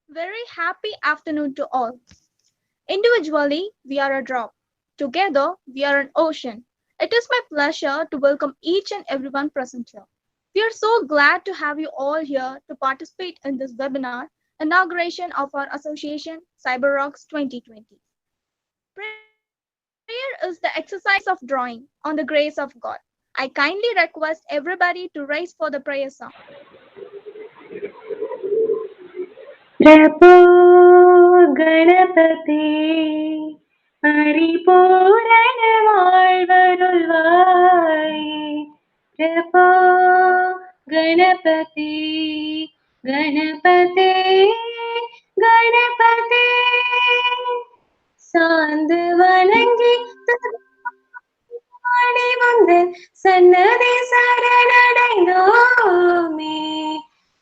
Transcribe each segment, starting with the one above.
Very happy afternoon to all. Individually, we are a drop. Together, we are an ocean. It is my pleasure to welcome each and everyone present here. We are so glad to have you all here to participate in this webinar, inauguration of our association, CyberRocks 2020. Prayer is the exercise of drawing on the grace of God. I kindly request everybody to raise for the prayer song. प्रभो गणपति परिपूरण வாழ்வருள்வாயே प्रभो गणपति गणपति गणपति சாந்து வணங்கி ஆடி வந்து சன்னதி சரணடைந்தோமே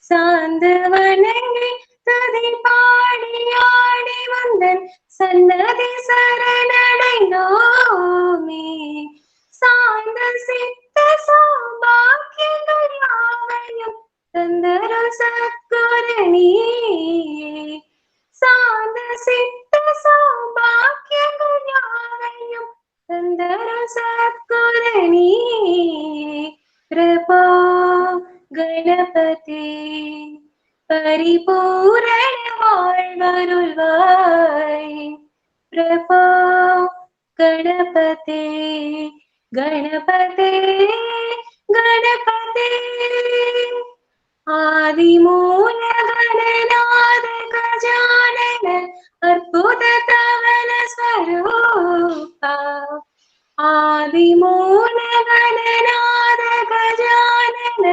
சாந்து வணங்கி துதி பாடி ஆடி வந்தன் சன்னதி சரணடைந்தோமே சாந்த സദ്ഗുരുനീയേ Santa Siddha സൗഭാഗ്യങ്ങൾ യാവയും തന്തരും സദ്ഗുരുനീയേ പ്രഭോ ഗണപതി പരിപൂരണ வாழ்வருள்வாய் பிரபோ गणपते गणपते गणपते आदिमूल गणनाद गजानन अद्भुत तवन स्वरूपा आदिमूल गणनाद गजानन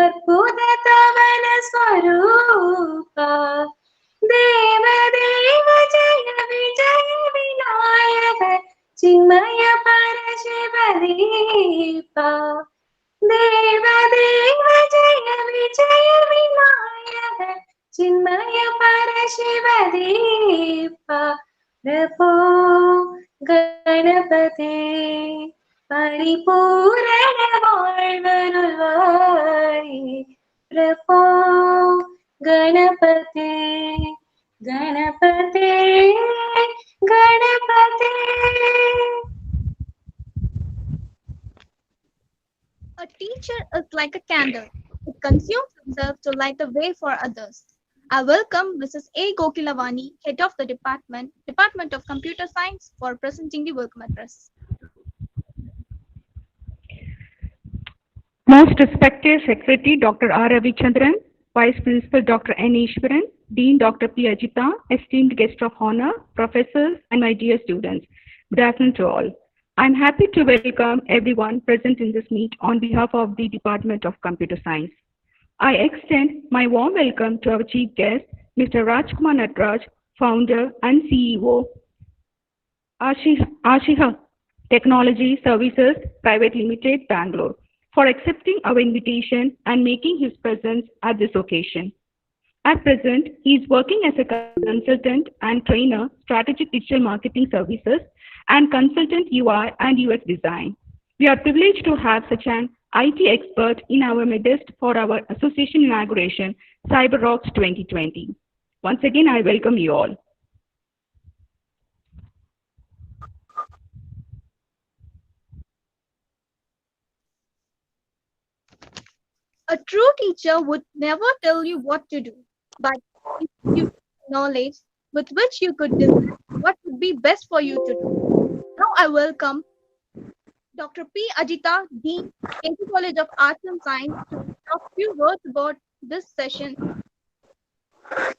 अद्भुत तवन स्वरूपा देव देव जय विजय विनायक चिन्मय परशिवदीपा देव देव जय विजय विनायक चिन्मय परशिवदीपा प्रभो गणपते परिपूर्ण வாழ்வருள்வாய் प्रभो गणपते गणपते गणपते. A teacher is like a candle. It consumes himself to light the way for others. I welcome Mrs. A. Gokilavani, Head of the Department of Computer Science, for presenting the welcome address. Most respected Secretary Dr. R. Ravichandran, Vice Principal Dr. N. Ishwaran, Dean Dr. P. Ajita, esteemed guests of honor, professors, and my dear students, good afternoon to all. I am happy to welcome everyone present in this meet on behalf of the Department of Computer Science. I extend my warm welcome to our chief guest, Mr. Rajkumar Nataraj, founder and CEO, Aasheha Technology Services Private Limited, Bangalore, for accepting our invitation and making his presence at this occasion. At present, he is working as a consultant and trainer, strategic digital marketing services, and consultant UI and UX design. We are privileged to have such an IT expert in our midst for our association inauguration, ROCKZ'20. Once again, I welcome you all. A true teacher would never tell you what to do, but if you knowledge with which you could decide what would be best for you to do. Now I welcome Dr. P. Ajita, Dean, KG College of Arts and Science, to talk a few words about this session.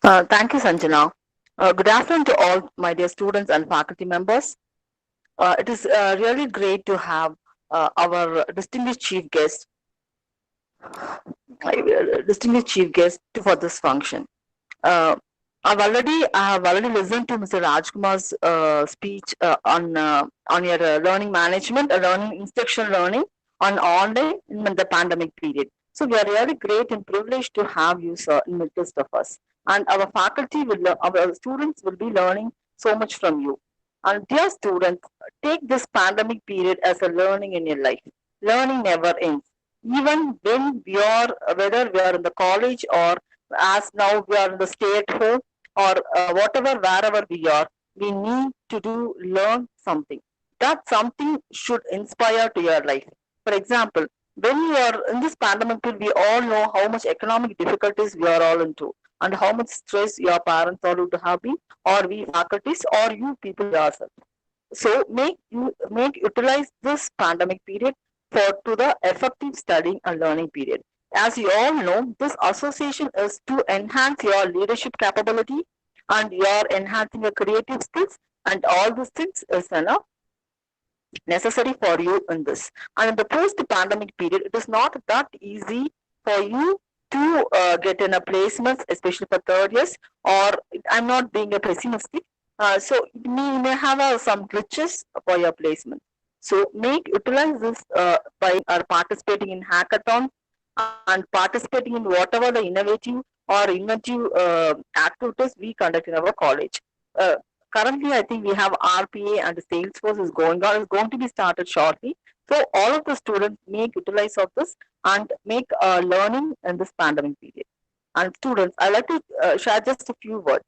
Thank you, Sanjana. Good afternoon to all my dear students and faculty members. It is really great to have our distinguished chief guest for this function. I have already listened to Mr. Rajkumar's speech on your learning management, learning instructional learning on online in the pandemic period. So we are really great and privileged to have you, sir, in the midst of us. And our faculty our students will be learning so much from you. And dear students, take this pandemic period as a learning in your life. Learning never ends. Even when whether we are in the college or as now we are in the stay at home or whatever, wherever we need to learn something. That something should inspire to your life. For example, when you are in this pandemic period, we all know how much economic difficulties we are all into and how much stress your parents are to have been, or we faculties, or you people yourself. So utilize this pandemic period to the effective studying and learning period. As you all know, this association is to enhance your leadership capability and your enhancing your creative skills, and all these things is enough necessary for you in this. And in the post-pandemic period, it is not that easy for you to get in a placement, especially for third years, or I'm not being a pessimistic. So you may have some glitches for your placement. So utilize this by participating in hackathons and participating in whatever the inventive activities we conduct in our college. Currently, I think we have RPA and Salesforce is going to be started shortly. So all of the students make utilize of this and make learning in this pandemic period. and students, I like to share just a few words.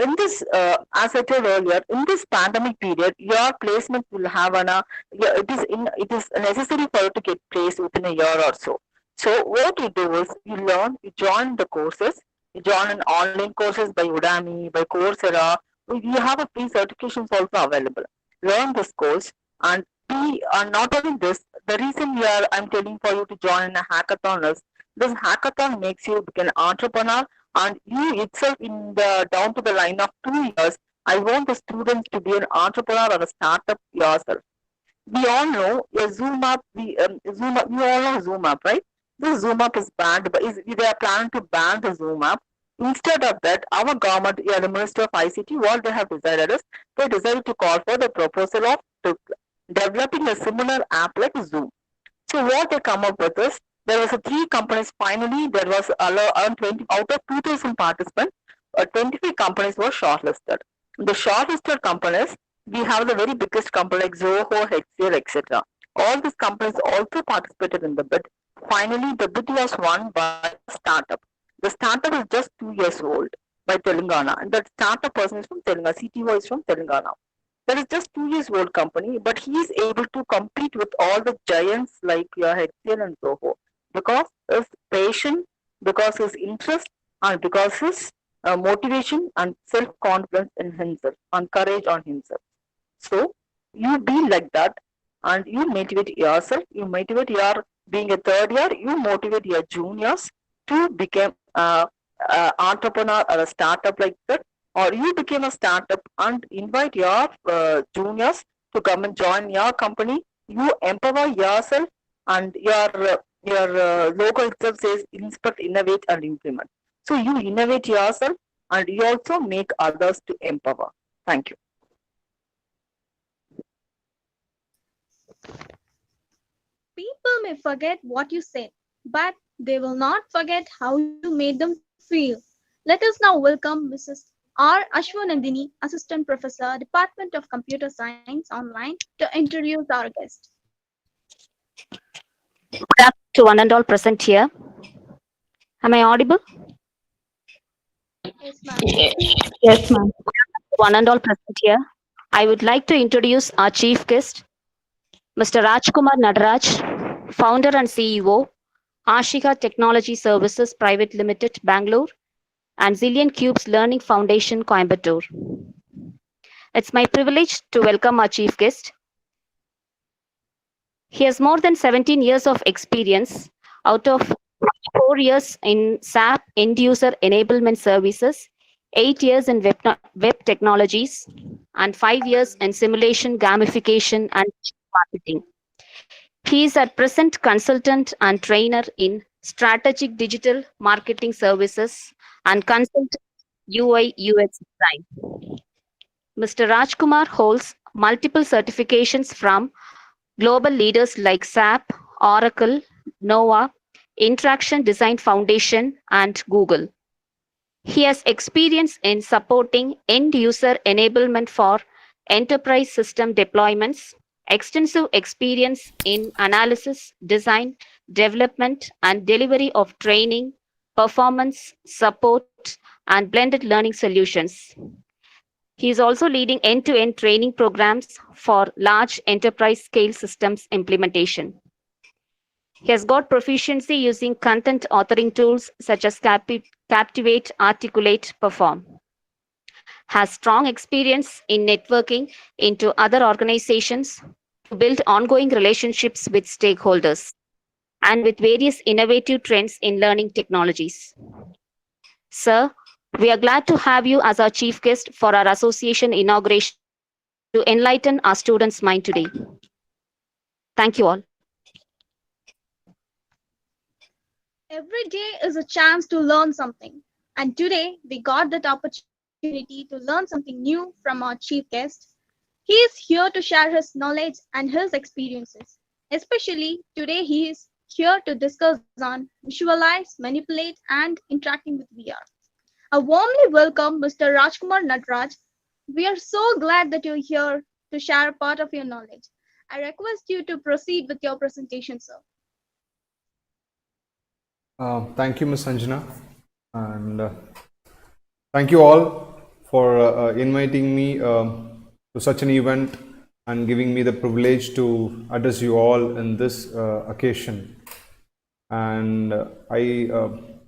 In this, as I told earlier, in this pandemic period, your placement will have it is necessary for you to get placed within a year or so. So what you do is you learn, you join the courses, you join an online courses by Udemy, by Coursera. You have a free certifications also available. Learn this course and be not only this. The reason here I'm telling for you to join in a hackathon is this hackathon makes you become an entrepreneur, and you itself in the down to the line of 2 years, I want the students to be an entrepreneur or a startup yourself. We all know a Zoom app. Zoom app. You all know Zoom app, right? This Zoom app is banned, but they are planning to ban the Zoom app. Instead of that, our government, yeah, the Minister of ICT, what they have decided is they decided to call for the proposal of developing a similar app like Zoom. So what they come up with is there was a three companies. Finally, there was around 20 out of 2,000 participants. 25 companies were shortlisted. The shortlisted companies, we have the very biggest company like Zoho, HCL, etc. All these companies also participated in the bid. Finally, the bid was won by a startup. The startup is just 2 years old by Telangana, and that startup person is from Telangana. CTO is from Telangana. That is just 2 years old company, but he is able to compete with all the giants like your HCL and Zoho because his passion, because his interest, and because his motivation and self confidence in himself and courage on himself. So you be like that, and you motivate yourself. You motivate your being a third year. You motivate your juniors to become a entrepreneur or a startup like that, or you became a startup and invite your juniors to come and join your company. You empower yourself, and your logo itself says inspect, innovate, and implement. So you innovate yourself, and you also make others to empower. Thank you. People may forget what you said, but they will not forget how you made them feel. Let us now welcome Mrs. R. Ashwanandini, Assistant Professor, Department of Computer Science Online, to introduce our guest. Good afternoon to one and all present here. Am I audible? Yes, ma'am. Yes, ma'am. One and all present here. I would like to introduce our chief guest, Mr. Rajkumar Nataraj, founder and CEO, Aasheha Technology Services Private Limited, Bangalore, and ZillionCubes Learning Foundation, Coimbatore. It's my privilege to welcome our chief guest. He has more than 17 years of experience, out of 4 years in SAP end user enablement services, 8 years in web technologies, and 5 years in simulation, gamification, and marketing. He is at present consultant and trainer in strategic digital marketing services and consultant UI UX design. Mr. Rajkumar holds multiple certifications from global leaders like SAP, Oracle, Nova, Interaction Design Foundation, and Google. He has experience in supporting end user enablement for enterprise system deployments, extensive experience in analysis, design, development, and delivery of training, performance, support, and blended learning solutions. He is also leading end to end training programs for large enterprise scale systems implementation. He has got proficiency using content authoring tools such as Captivate, Articulate, Perform. Has strong experience in networking into other organizations to build ongoing relationships with stakeholders and with various innovative trends in learning technologies. Sir, we are glad to have you as our chief guest for our association inauguration to enlighten our students' mind today. Thank you all. Every day is a chance to learn something, and today we got that opportunity to learn something new from our chief guest. He is here to share his knowledge and his experiences. Especially today, he is here to discuss on visualize, manipulate, and interacting with VR. A warmly welcome Mr. Rajkumar Nataraj. We are so glad that you're here to share a part of your knowledge. I request you to proceed with your presentation, sir. Thank you, Ms. Sanjana, and thank you all for inviting me to such an event and giving me the privilege to address you all in this occasion. And I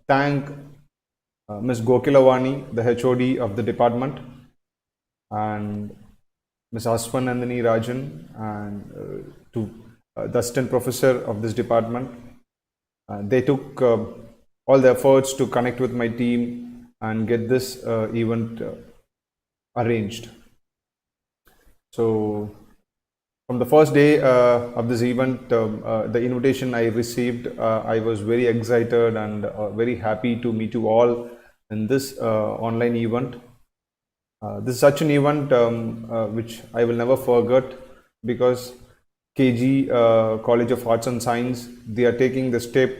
thank Ms. Gokilavani, the HOD of the department, and Ms. Aswanandani Rajan, and to the assistant professor of this department. They took all the efforts to connect with my team and get this event arranged. So from the first day of this event, the invitation I received, I was very excited and very happy to meet you all in this online event. This is such an event which I will never forget, because KG College of Arts and Science, they are taking the step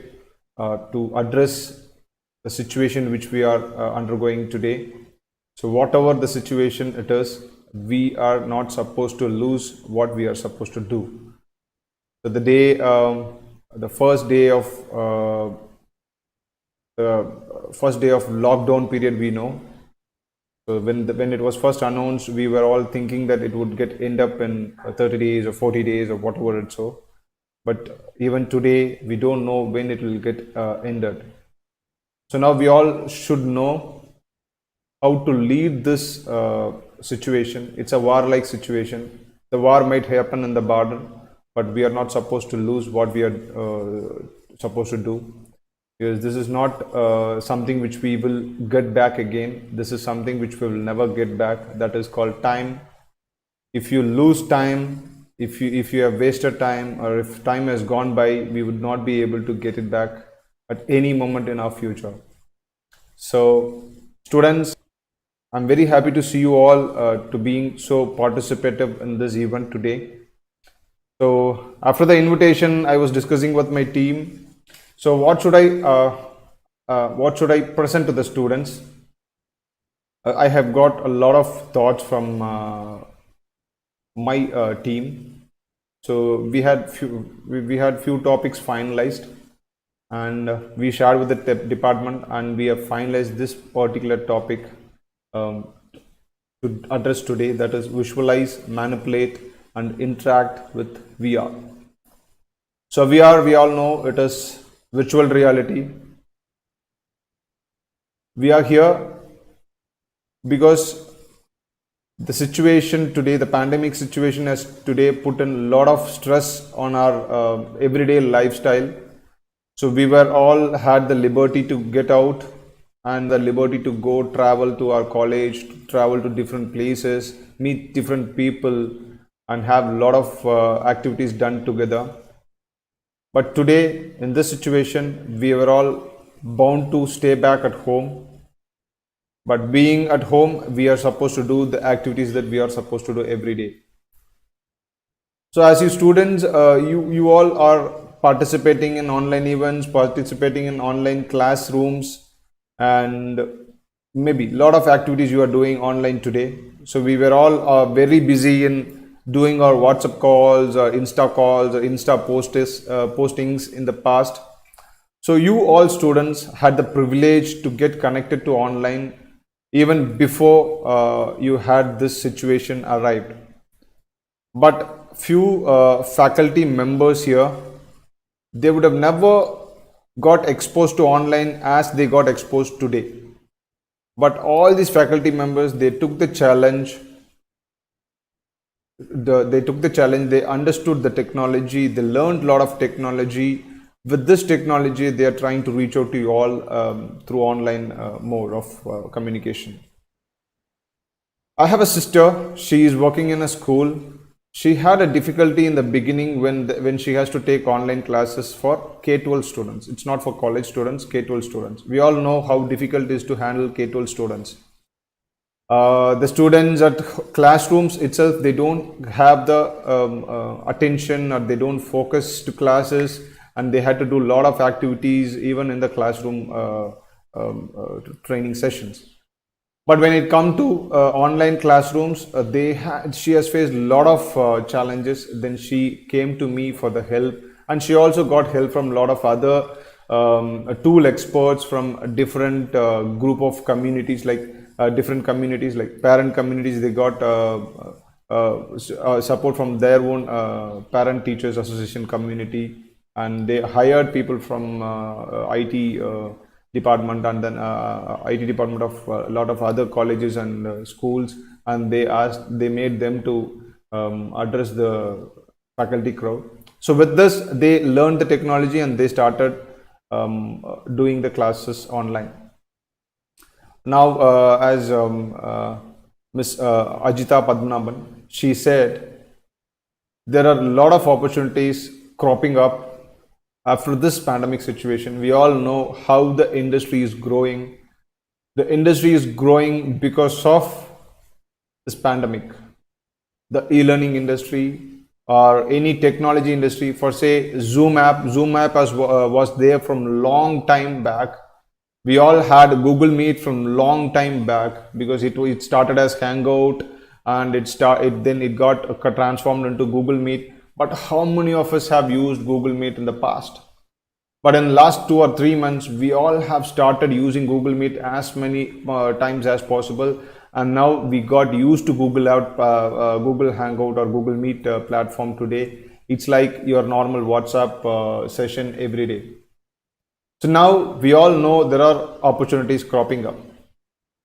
to address the situation which we are undergoing today. So whatever the situation it is, we are not supposed to lose what we are supposed to do. So the day, the first day of lockdown period, we know. So when it was first announced, we were all thinking that it would end up in 30 days or 40 days or whatever it's so. But even today, we don't know when it will get ended. So now we all should know how to lead this situation. It's a war-like situation. The war might happen in the border, but we are not supposed to lose what we are supposed to do. Because this is not something which we will get back again. This is something which we will never get back. That is called time. If you lose time, if you have wasted time, or if time has gone by, we would not be able to get it back at any moment in our future. So students, I'm very happy to see you all to being so participative in this event today. So after the invitation, I was discussing with my team. So what should I present to the students? I have got a lot of thoughts from my team. So we had few topics finalized, and we shared with the department, and we have finalized this particular topic to address today. That is visualize, manipulate, and interact with VR. So VR, we all know it is virtual reality. We are here because the situation today, the pandemic situation, has today put in a lot of stress on our everyday lifestyle. So we were all had the liberty to get out and the liberty to go travel to our college, travel to different places, meet different people, and have a lot of activities done together. But today, in this situation, we were all bound to stay back at home. But being at home, we are supposed to do the activities that we are supposed to do every day. So as you students, you all are participating in online events, participating in online classrooms, and maybe a lot of activities you are doing online today. So we were all very busy in doing our WhatsApp calls or Insta postings in the past. So you all students had the privilege to get connected to online even before you had this situation arrived. But few faculty members here, they would have never got exposed to online as they got exposed today. But all these faculty members, they took the challenge. They understood the technology, they learned a lot of technology. With this technology, they are trying to reach out to you all through online mode of communication. I have a sister, she is working in a school. She had a difficulty in the beginning when she has to take online classes for K-12 students. It's not for college students, K-12 students. We all know how difficult it is to handle K-12 students. The students at classrooms itself, they don't have the attention, or they don't focus to classes, and they had to do a lot of activities even in the classroom training sessions. But when it comes to online classrooms, she has faced a lot of challenges. Then she came to me for the help, and she also got help from a lot of other tool experts from different group of communities, like different communities, like parent communities. They got support from their own parent teachers association community, and they hired people from IT department, and then IT department of a lot of other colleges and schools, and they made them to address the faculty crowd. So with this, they learned the technology and they started doing the classes online. Now, as Miss Ajita Padmanabhan, she said, there are a lot of opportunities cropping up after this pandemic situation. We all know how the industry is growing. The industry is growing because of this pandemic. The e-learning industry or any technology industry, for say Zoom app was there from long time back. We all had Google Meet from long time back, because it started as Hangout, and then it got transformed into Google Meet. But how many of us have used Google Meet in the past? But in the last 2 or 3 months, we all have started using Google Meet as many times as possible, and now we got used to Google Hangout or Google Meet platform today. It's like your normal WhatsApp session every day. So now we all know there are opportunities cropping up,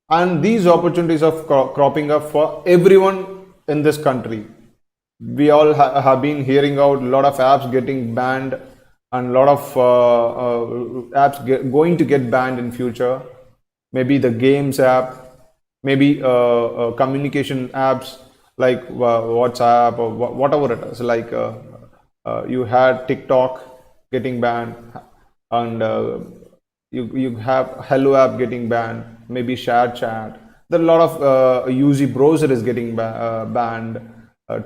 and these opportunities are cropping up for everyone in this country. We all have been hearing out a lot of apps getting banned, and a lot of apps going to get banned in future. Maybe the games app, maybe communication apps like WhatsApp or whatever it is. Like you had TikTok getting banned, and you have Hello app getting banned, maybe Share Chat. There are a lot of UZ browser is getting banned.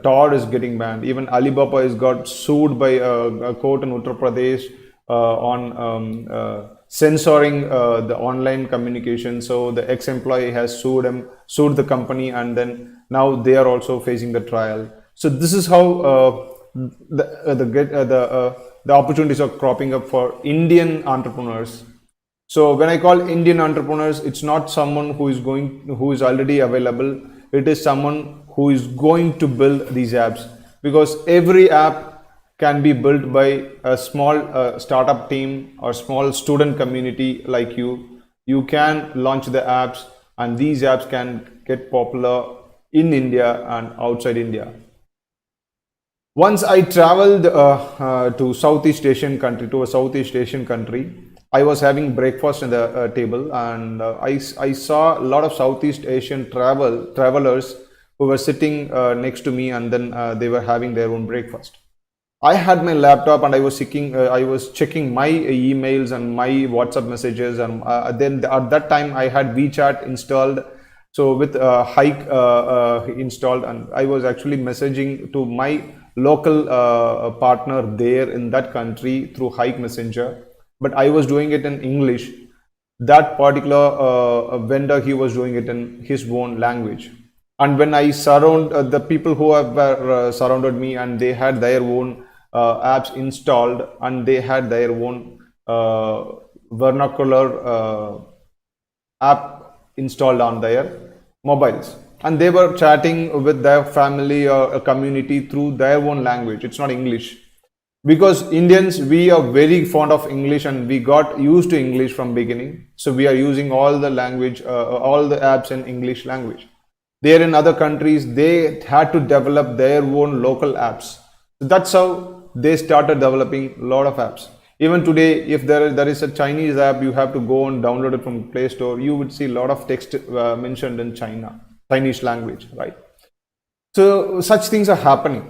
Tor is getting banned. Even Alibaba is got sued by a court in Uttar Pradesh on censoring the online communication. So the ex-employee has sued the company, and then now they are also facing the trial. So this is how the opportunities are cropping up for Indian entrepreneurs. So when I call Indian entrepreneurs, it's not someone who is already available. It is someone who is going to build these apps, because every app can be built by a small startup team or small student community like you. You can launch the apps, and these apps can get popular in India and outside India. Once I traveled to a Southeast Asian country. I was having breakfast in the table, and I saw a lot of Southeast Asian travelers who were sitting next to me, and then they were having their own breakfast. I had my laptop, and I was checking my emails and my WhatsApp messages, and then at that time I had WeChat installed. So with Hike installed, and I was actually messaging to my local partner there in that country through Hike Messenger, but I was doing it in English. That particular vendor, he was doing it in his own language. And when I surround the people who have surrounded me, and they had their own apps installed, and they had their own vernacular app installed on their mobiles, and they were chatting with their family or a community through their own language. It's not English, because Indians, we are very fond of English, and we got used to English from beginning. So we are using all the language, all the apps in English language. There in other countries, they had to develop their own local apps. So that's how they started developing a lot of apps. Even today, if there is a Chinese app, you have to go and download it from Play Store. You would see a lot of text mentioned in Chinese language, right? So such things are happening.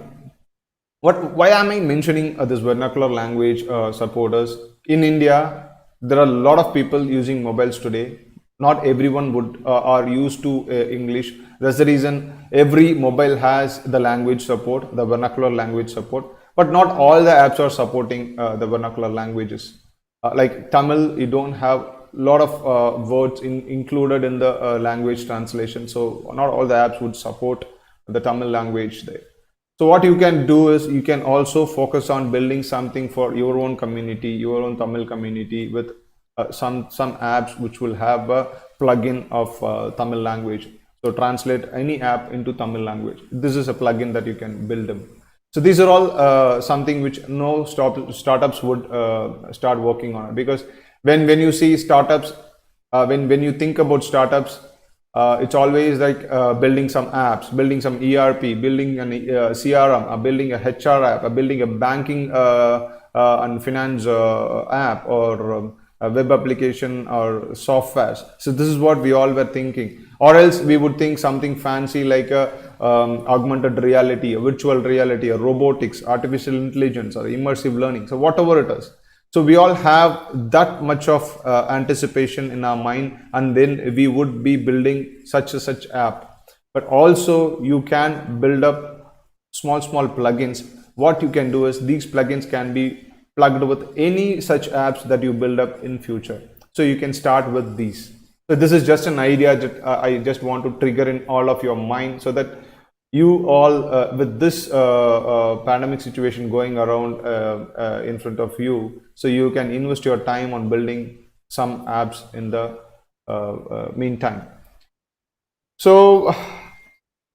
Why am I mentioning this vernacular language supporters? In India, there are a lot of people using mobiles today. Not everyone are used to English. That's the reason every mobile has the language support, the vernacular language support. But not all the apps are supporting the vernacular languages. Like Tamil, you don't have a lot of words included in the language translation. So not all the apps would support the Tamil language there. So what you can do is you can also focus on building something for your own community, your own Tamil community, with some apps which will have a plugin of Tamil language. So translate any app into Tamil language. This is a plugin that you can build them. So these are all something which no startups would start working on, because when you see startups, when you think about startups, it's always like building some apps, building some ERP, building an CRM, building a HR app, building a banking and finance app, or a web application or softwares. So this is what we all were thinking. Or else we would think something fancy like a augmented reality, a virtual reality, a robotics, artificial intelligence, or immersive learning. So whatever it is. So we all have that much of anticipation in our mind, and then we would be building such app. But also you can build up small plugins. What you can do is these plugins can be plugged with any such apps that you build up in future. So you can start with these. So this is just an idea that I just want to trigger in all of your mind, so that you all, with this pandemic situation going around in front of you, so you can invest your time on building some apps in the meantime. So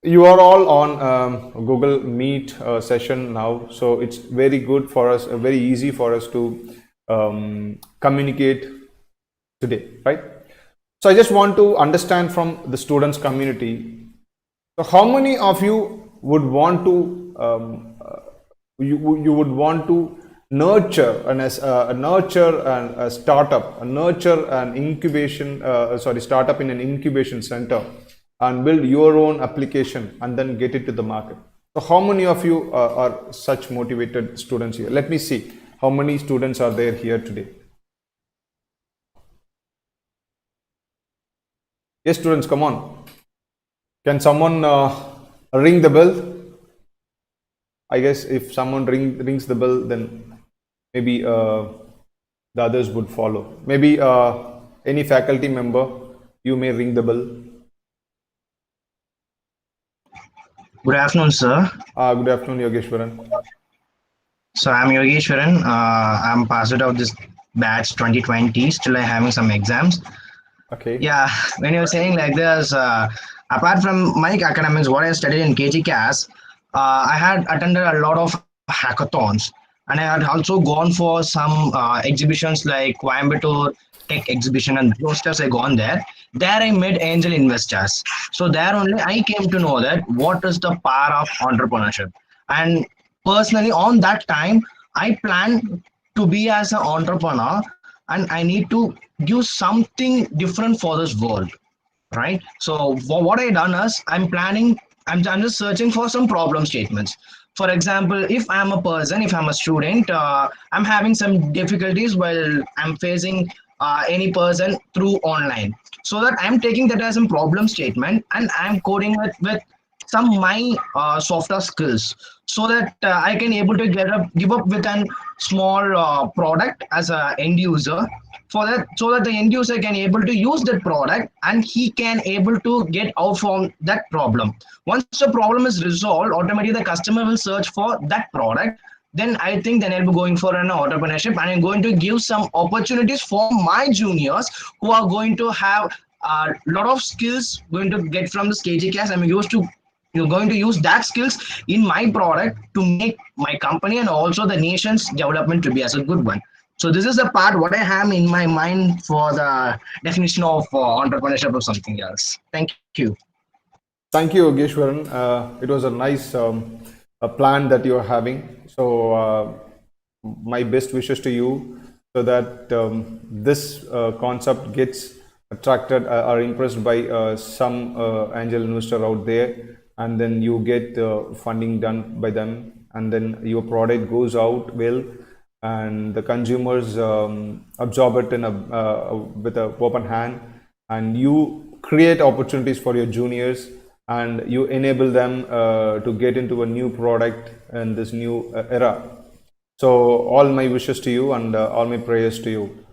you are all on Google Meet session now, so it's very good for us, very easy for us to communicate today, right? So I just want to understand from the students community, so how many of you would want to you would want to nurture a startup, nurture an incubation startup in an incubation center, and build your own application and then get it to the market? So how many of you are such motivated students here? Let me see how many students are there here today. Yes, students, come on. Can someone ring the bell? I guess if someone rings the bell, then maybe the others would follow. Maybe any faculty member, you may ring the bell. Good afternoon, sir. Good afternoon, Yogeshwaran. So I'm Yogeshwaran. I'm passed out of this batch 2020. Still, I'm having some exams. Okay. Yeah, when you're saying like this, apart from my academics, what I studied in KGCAS, I had attended a lot of hackathons, and I had also gone for some exhibitions like Coimbatore Tech Exhibition, and those stuff I gone there. There I met angel investors. So there only I came to know that what is the power of entrepreneurship. And personally, on that time, I planned to be as an entrepreneur, and I need to give something different for this world, right? So for what I done is I'm just searching for some problem statements. For example, if I'm a person, if I'm a student, I'm having some difficulties while I'm facing any person through online. So that I'm taking that as a problem statement, and I'm coding with some my softer skills, so that I can able to give up with an small product as a end user, for that, so that the end user can able to use that product and he can able to get out from that problem. Once the problem is resolved, automatically the customer will search for that product. Then I think then I'll be going for an entrepreneurship, and I'm going to give some opportunities for my juniors who are going to have a lot of skills going to get from this KGCAS. I'm used to you're going to use that skills in my product to make my company and also the nation's development to be as a good one. So this is the part what I have in my mind for the definition of entrepreneurship or something else. Thank you. Thank you, Yogeshwaran. It was a nice a plan that you're having. So my best wishes to you, so that this concept gets attracted or impressed by some angel investor out there, and then you get funding done by them, and then your product goes out well, and the consumers absorb it in with an open hand, and you create opportunities for your juniors, and you enable them to get into a new product in this new era. So all my wishes to you, and all my prayers to you.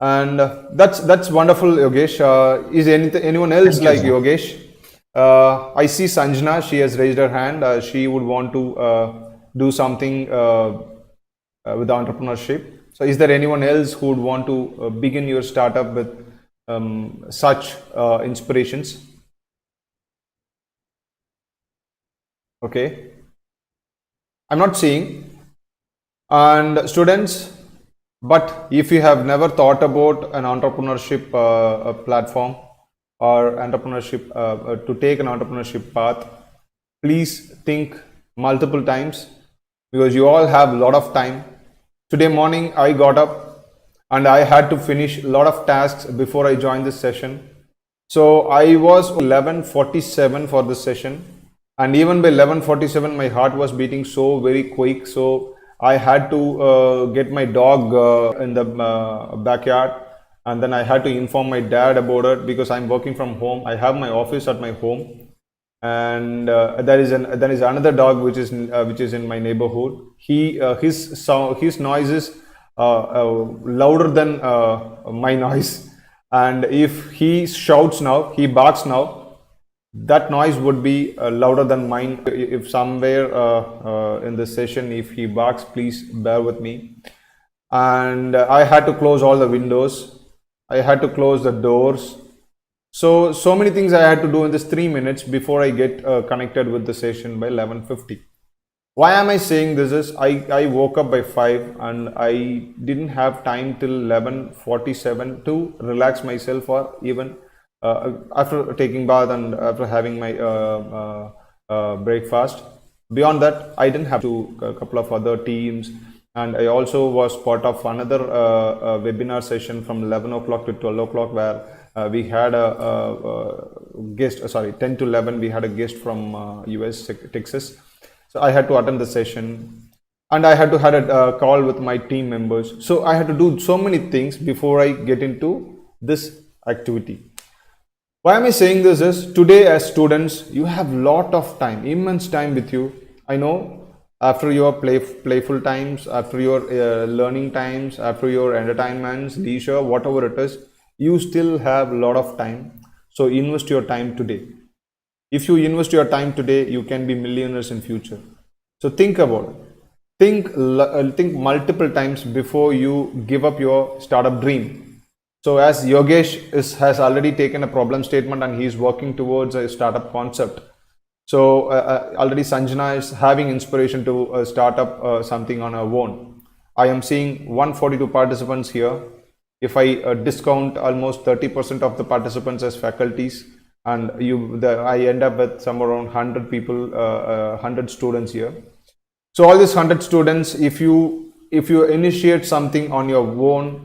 And that's wonderful, Yogesh. Is anyone else like Yogesh? I see Sanjana, she has raised her hand. She would want to do something with entrepreneurship. So, is there anyone else who would want to begin your startup with such inspirations? Okay, I'm not seeing. And students, but if you have never thought about an entrepreneurship platform or entrepreneurship to take an entrepreneurship path, please think multiple times because you all have a lot of time. Today morning I got up and I had to finish a lot of tasks before I joined this session. So I was 11:47 for this session, and even by 11:47 my heart was beating so very quick. So I had to get my dog in the backyard, and then I had to inform my dad about it because I'm working from home. I have my office at my home, and there is another dog which is in my neighborhood. His noise is louder than my noise, and if he shouts now, he barks now, that noise would be louder than mine. If somewhere in this session if he barks, please bear with me. And I had to close all the windows, I had to close the doors. So many things I had to do in this 3 minutes before I get connected with the session by 11:50. Why am I saying this is I woke up by 5 and I didn't have time till 11:47 to relax myself, or even after taking bath and after having my breakfast. Beyond that, I didn't have to a couple of other teams, and I also was part of another webinar session from 11 o'clock to 12 o'clock where we had a guest, sorry, 10 to 11 we had a guest from US, Texas. So I had to attend the session, and I had to had a call with my team members. So I had to do so many things before I get into this activity. Why am I saying this is today as students, you have lot of time, immense time with you. I know after your playful times, after your learning times, after your entertainments, leisure, whatever it is, you still have a lot of time. So invest your time today. If you invest your time today, you can be millionaires in future. So think about it. Think multiple times before you give up your startup dream. So as Yogesh has already taken a problem statement and he is working towards a startup concept. So already Sanjana is having inspiration to start up something on her own. I am seeing 142 participants here. If I discount almost 30% of the participants as faculties, and I end up with somewhere around 100 people, 100 students here. So all these 100 students, if you initiate something on your own,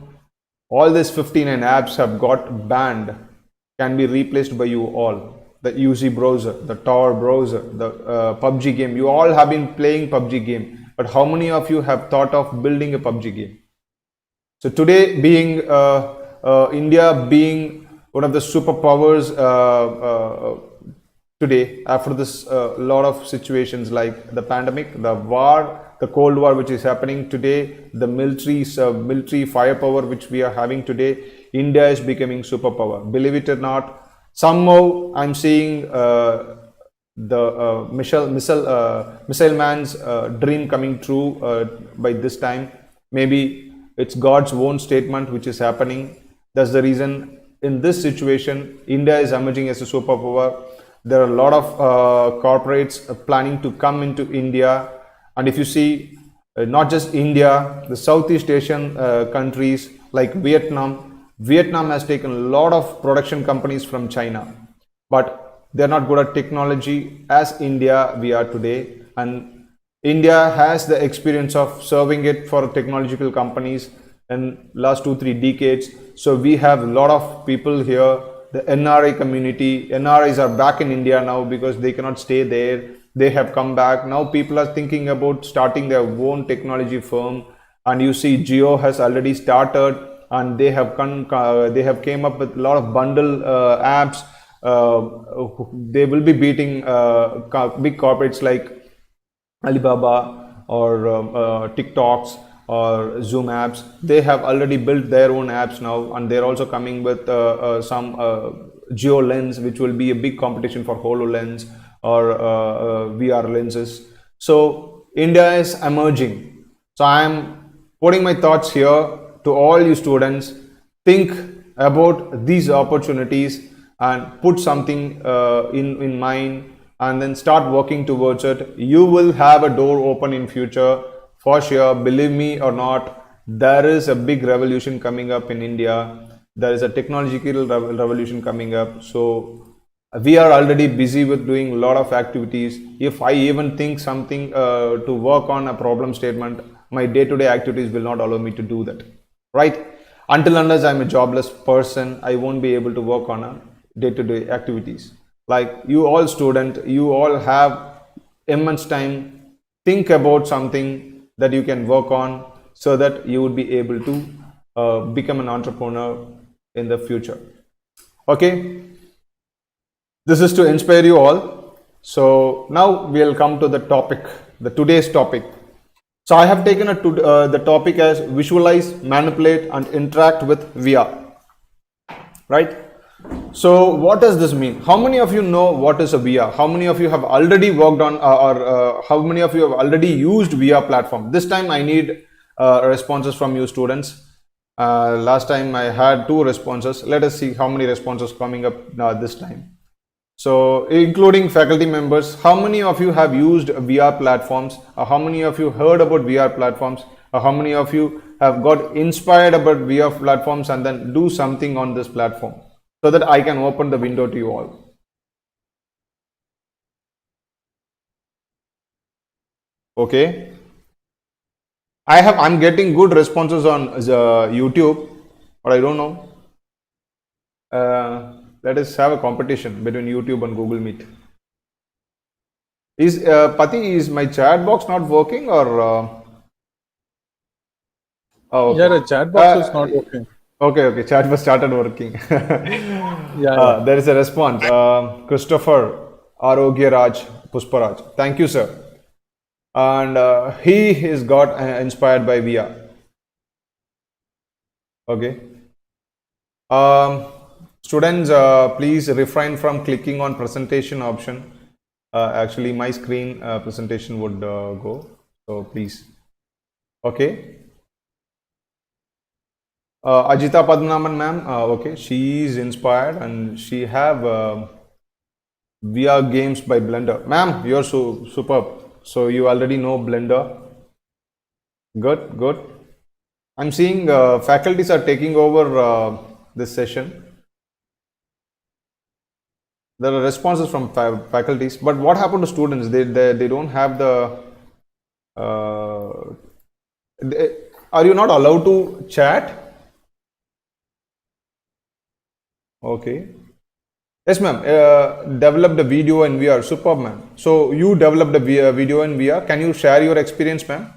all these 59 apps have got banned, can be replaced by you all. The UC browser, the Tor browser, the PUBG game. You all have been playing PUBG game, but how many of you have thought of building a PUBG game? So today, being India being one of the superpowers today, after this lot of situations like the pandemic, the war, the Cold War which is happening today, the military firepower which we are having today, India is becoming superpower. Believe it or not, somehow I'm seeing the missile man's dream coming true by this time. Maybe it's God's own statement which is happening. That's the reason in this situation, India is emerging as a superpower. There are a lot of corporates planning to come into India. And if you see, not just India, the Southeast Asian countries like Vietnam has taken a lot of production companies from China, but they're not good at technology as India we are today. And India has the experience of serving it for technological companies in last 2-3 decades. So we have a lot of people here, the NRI community. NRIs are back in India now because they cannot stay there. They have come back. Now people are thinking about starting their own technology firm. And you see Jio has already started, and they have came up with a lot of bundle apps. They will be beating big corporates like Alibaba or TikToks or Zoom apps. They have already built their own apps now, and they're also coming with some Geo lens, which will be a big competition for HoloLens or VR lenses. So India is emerging. So I am putting my thoughts here to all you students. Think about these opportunities and put something in mind, and then start working towards it. You will have a door open in future for sure. Believe me or not, there is a big revolution coming up in India. There is a technological revolution coming up. So we are already busy with doing a lot of activities. If I even think something to work on a problem statement, my day-to-day activities will not allow me to do that, right? Until unless I'm a jobless person, I won't be able to work on a day-to-day activities. Like you all student, you all have immense time. Think about something that you can work on so that you would be able to become an entrepreneur in the future. Okay, this is to inspire you all. So now we'll come to the topic, the today's topic. So I have taken the topic as visualize, manipulate, and interact with VR. Right? So what does this mean? How many of you know what is a VR? How many of you have already worked on or how many of you have already used VR platform? This time I need responses from you students. Last time I had 2 responses. Let us see how many responses coming up this time. So including faculty members, how many of you have used VR platforms? How many of you heard about VR platforms? How many of you have got inspired about VR platforms and then do something on this platform so that I can open the window to you all? Okay. I'm getting good responses on YouTube, but I don't know. Let us have a competition between YouTube and Google Meet. Is Pati, is my chat box not working or? Oh, okay. Yeah, the chat box is not working. Okay, chat was started working. Yeah. There is a response. Christopher Raj Pusparaj. Thank you, sir. And he is got inspired by VR. Okay. Students, please refrain from clicking on presentation option. Actually, my screen presentation would go. So please. Okay. Ajita Padmanabhan ma'am, okay, she is inspired and she have VR games by Blender. Ma'am, you're so superb. So you already know Blender. Good. I'm seeing faculties are taking over this session. There are responses from faculties, but what happened to students? They don't have the. Are you not allowed to chat? Okay. Yes, ma'am. Developed a video in VR. Superb, ma'am. So you developed a video in VR. Can you share your experience, ma'am?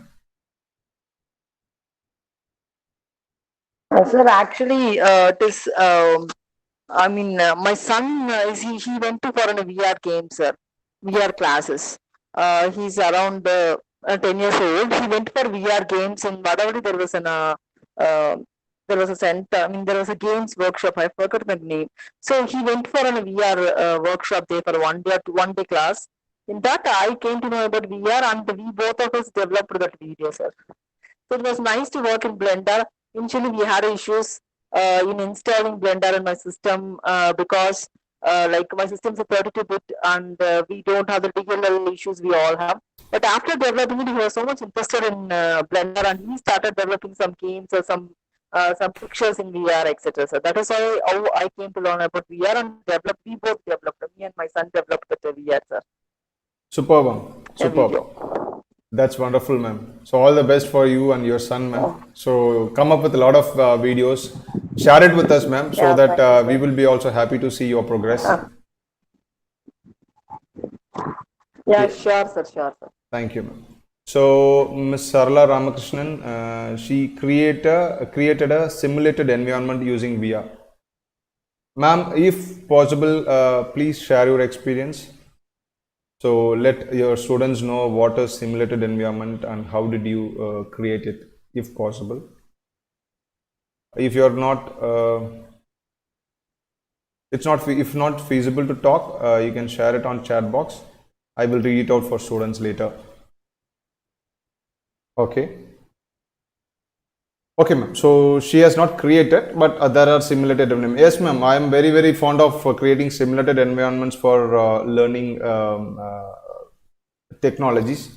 Sir, actually, it is. I mean, my son he went to for an VR game, sir. VR classes. He's around 10 years old. He went for VR games in Vadavadi. Uh, there was a center. I mean, there was a games workshop. I forgot the name. So he went for a VR workshop there for 1 day class. In that, I came to know about VR, and we both of us developed that video, sir. So it was nice to work in Blender. Initially, we had issues in installing Blender in my system because like my system's a 32-bit and we don't have the DLL issues we all have. But after developing it, he was so much interested in Blender and he started developing some games or some pictures in VR, etc. So that is how I came to learn about VR and developed. We both developed. Me and my son developed the VR, sir. Superb. That's wonderful, ma'am. So all the best for you and your son, ma'am. So come up with a lot of videos, share it with us, ma'am, so that we will be also happy to see your progress. Yeah, sure, sir. Thank you, ma'am. So Ms. Sarla Ramakrishnan, she created a simulated environment using VR. Ma'am, if possible, please share your experience. So let your students know what is simulated environment and how did you create it, if possible. If you're not, It's not, if not feasible to talk, you can share it on chat box. I will read it out for students later. Okay. Okay, ma'am. So she has not created, but there are simulated environments. Yes, ma'am. I am very, very fond of creating simulated environments for learning technologies.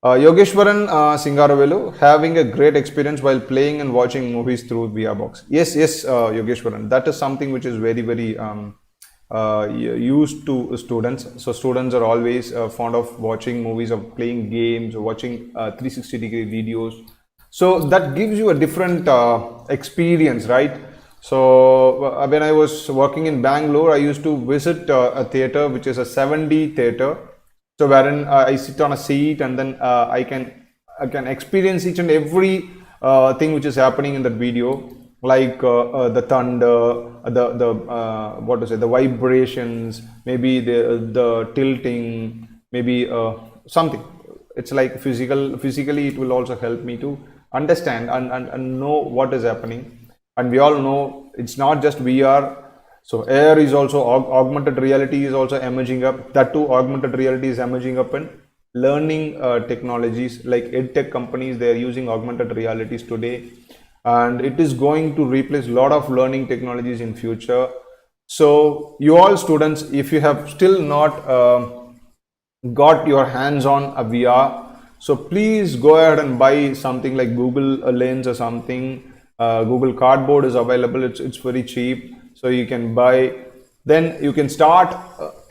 Yogeshwaran Singaravelu, having a great experience while playing and watching movies through VR box. Yes, yes, Yogeshwaran. That is something which is very, very used to students. So students are always fond of watching movies, of playing games, or watching 360-degree videos. So that gives you a different experience, right? So when I was working in Bangalore, I used to visit a theater which is a 7D theater. So wherein I sit on a seat and then I can experience each and every thing which is happening in that video, like the thunder, what to say, the vibrations, maybe the tilting, maybe something. It's like physically it will also help me to understand and know what is happening. And we all know it's not just VR. So AR is also, augmented reality is also emerging up. That too, augmented reality is emerging up in learning technologies, like edtech companies. They are using augmented realities today, and it is going to replace a lot of learning technologies in future. So you all students, if you have still not got your hands on a VR, so please go ahead and buy something like Google Lens or something. Google Cardboard is available. It's very cheap, so you can buy. Then you can start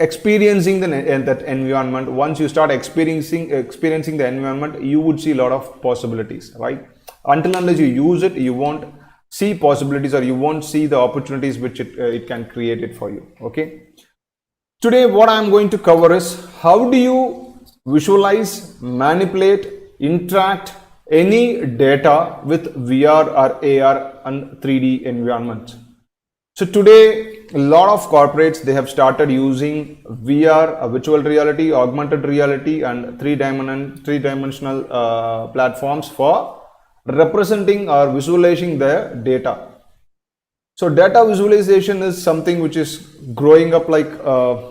experiencing that environment. Once you start experiencing the environment, you would see a lot of possibilities, right? Until unless you use it, you won't see possibilities, or you won't see the opportunities which it can create it for you. Okay. Today, what I'm going to cover is how do you visualize, manipulate, interact any data with VR or AR and 3D environments. So today, a lot of corporates, they have started using VR, virtual reality, augmented reality, and three-dimensional platforms for representing or visualizing their data. So data visualization is something which is growing up like a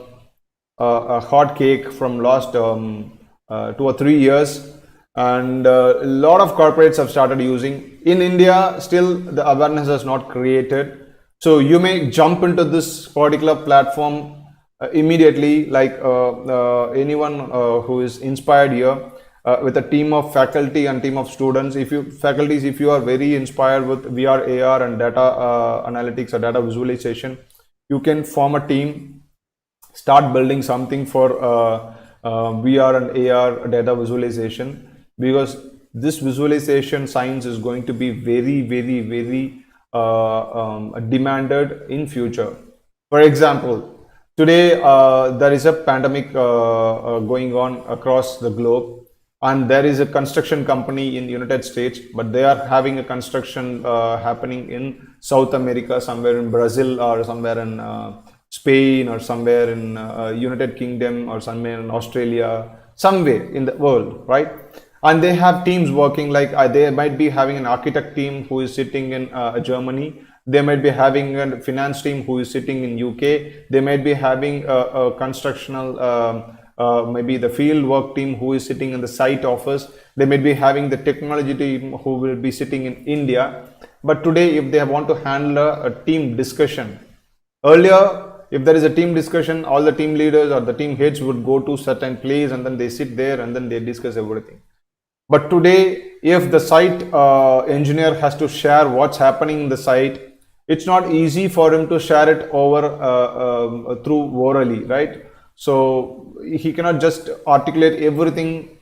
hot cake from last 2 or 3 years, and a lot of corporates have started using. In India, still the awareness has not created. So you may jump into this particular platform immediately, like anyone who is inspired here with a team of faculty and team of students. If you are very inspired with VR, AR and data analytics or data visualization, you can form a team, start building something for VR and AR data visualization, because this visualization science is going to be very, very, very demanded in future. For example, today there is a pandemic going on across the globe, and there is a construction company in United States, but they are having a construction happening in South America, somewhere in Brazil or somewhere in Spain or somewhere in United Kingdom or somewhere in Australia, somewhere in the world, right? And they have teams working, like they might be having an architect team who is sitting in Germany. They might be having a finance team who is sitting in UK. They might be having a constructional, maybe the field work team who is sitting in the site office. They might be having the technology team who will be sitting in India. But today, if they want to handle a team discussion, earlier, if there is a team discussion, all the team leaders or the team heads would go to certain place and then they sit there and then they discuss everything. But today, if the site engineer has to share what's happening in the site, it's not easy for him to share it over through orally, right? So he cannot just articulate everything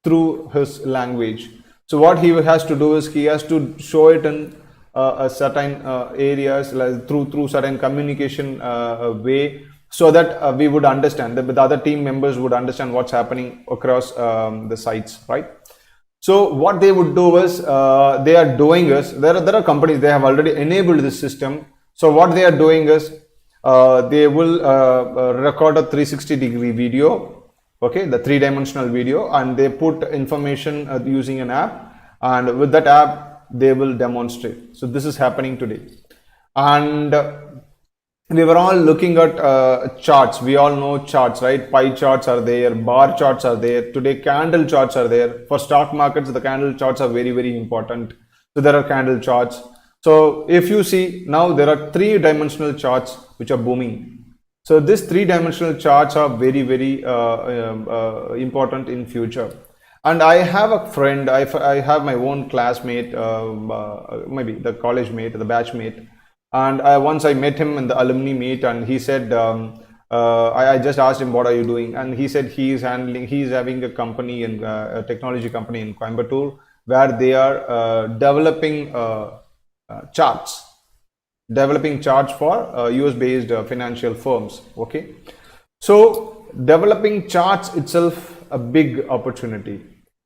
through his language. So what he has to do is he has to show it in a certain areas, like through certain communication way, so that we would understand, that the other team members would understand what's happening across the sites, right? So what they would do is, they are doing is, there are companies, they have already enabled this system. So what they are doing is, they will record a 360-degree video, okay, the three-dimensional video, and they put information using an app, and with that app, they will demonstrate. So this is happening today. And we were all looking at charts. We all know charts, right? Pie charts are there, bar charts are there. Today, candle charts are there. For stock markets, the candle charts are very, very important. So there are candle charts. So if you see now, there are three-dimensional charts which are booming. So these three-dimensional charts are very, very important in future. And I have a friend, I have my own classmate, maybe the college mate, the batch mate. And once I met him in the alumni meet, and he said, I just asked him, what are you doing? And he said he's having a company, in a technology company in Coimbatore, where they are developing charts for US based financial firms. Okay, so developing charts itself a big opportunity,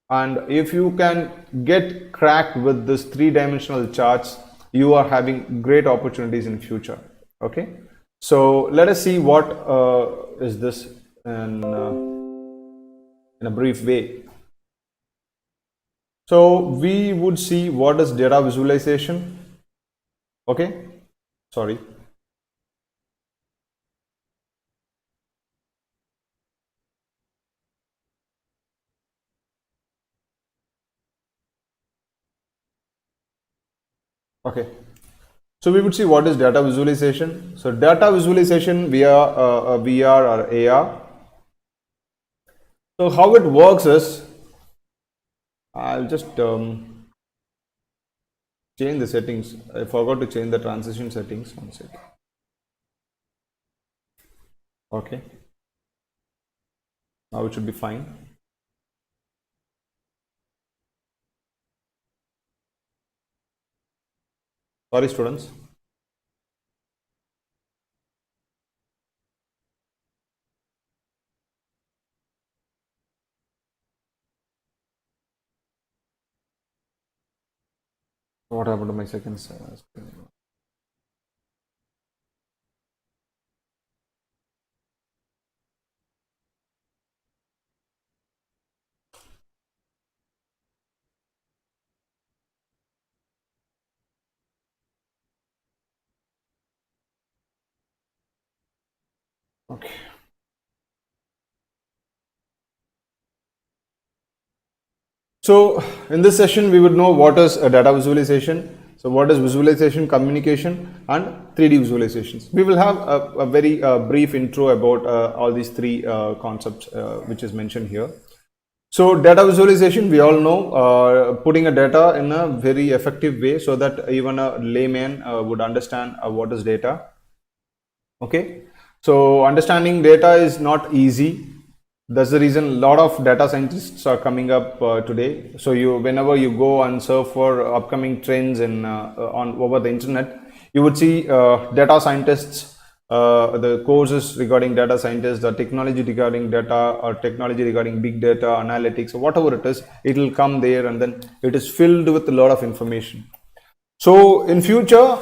and if you can get cracked with this three-dimensional charts, you are having great opportunities in future. Okay, so let us see what is this in a brief way. So we would see what is data visualization. Okay, sorry. Okay, so we would see what is data visualization. So data visualization via VR or AR. So how it works is, I'll just change the settings. I forgot to change the transition settings. One second. Okay, now it should be fine. Sorry, students. What happened to my second screen? Okay. So in this session, we would know what is a data visualization. So what is visualization, communication, and 3D visualizations. We will have a very brief intro about all these three concepts which is mentioned here. So data visualization, we all know, putting a data in a very effective way so that even a layman would understand what is data. Okay, so understanding data is not easy. That's the reason a lot of data scientists are coming up today. So whenever you go and surf for upcoming trends in on over the internet, you would see data scientists, the courses regarding data scientists, the technology regarding data, or technology regarding big data analytics, or whatever it is, it will come there, and then it is filled with a lot of information. So in future,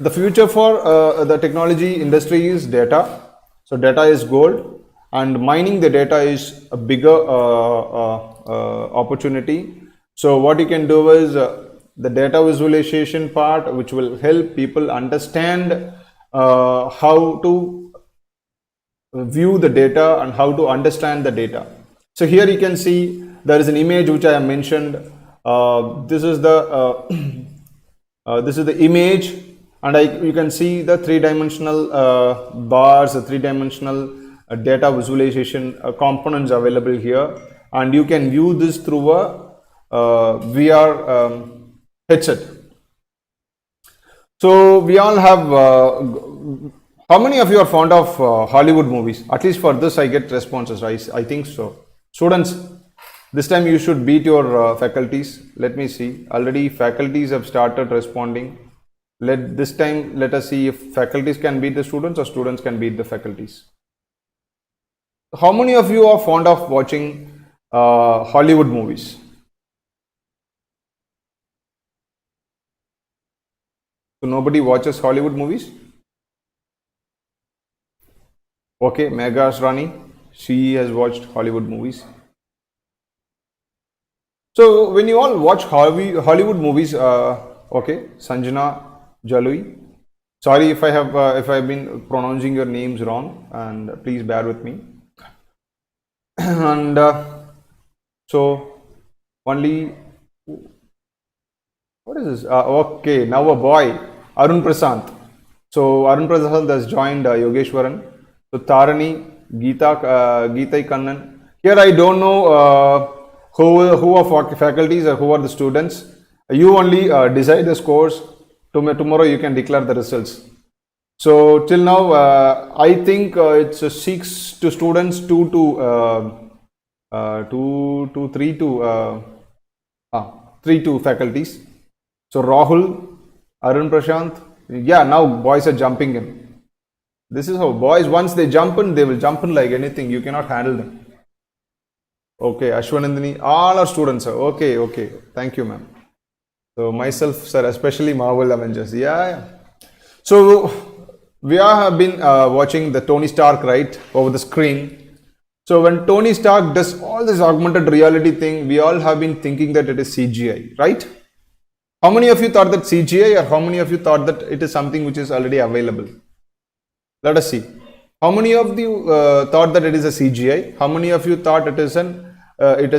the future for the technology industry is data. So data is gold, and mining the data is a bigger opportunity. So what you can do is the data visualization part, which will help people understand how to view the data and how to understand the data. So here you can see there is an image which I have mentioned. This is the this is the image, and you can see the three-dimensional bars, the three-dimensional data visualization components available here, and you can view this through a VR headset. So we all have. How many of you are fond of Hollywood movies? At least for this, I get responses. I think so. Students, this time you should beat your faculties. Let me see. Already faculties have started responding. This time, let us see if faculties can beat the students or students can beat the faculties. How many of you are fond of watching Hollywood movies? So nobody watches Hollywood movies? Okay, Megha's Rani, she has watched Hollywood movies. So when you all watch Hollywood movies, okay, Sanjana Jalui. Sorry if I've been pronouncing your names wrong, and please bear with me. And so only, what is this? Okay, now a boy, Arun Prasant. So Arun Prasant has joined Yogeshwaran. So Tarani, Geetai Kannan. Here I don't know who are faculties or who are the students. You only decide the scores. Tomorrow you can declare the results. So till now, I think it's 6 to students, 2 to 3 to 3 to faculties. So Rahul, Arun Prashant, yeah, now boys are jumping in. This is how boys, once they jump in, they will jump in like anything. You cannot handle them. Okay, Ashwanandini, all are students, sir. Okay, okay. Thank you, ma'am. So myself, sir, especially Marvel Avengers. Yeah. So we have been watching the Tony Stark, right, over the screen. So when Tony Stark does all this augmented reality thing, we all have been thinking that it is CGI, right? How many of you thought that CGI, or how many of you thought that it is something which is already available? Let us see. How many of you thought that it is a CGI? How many of you thought it is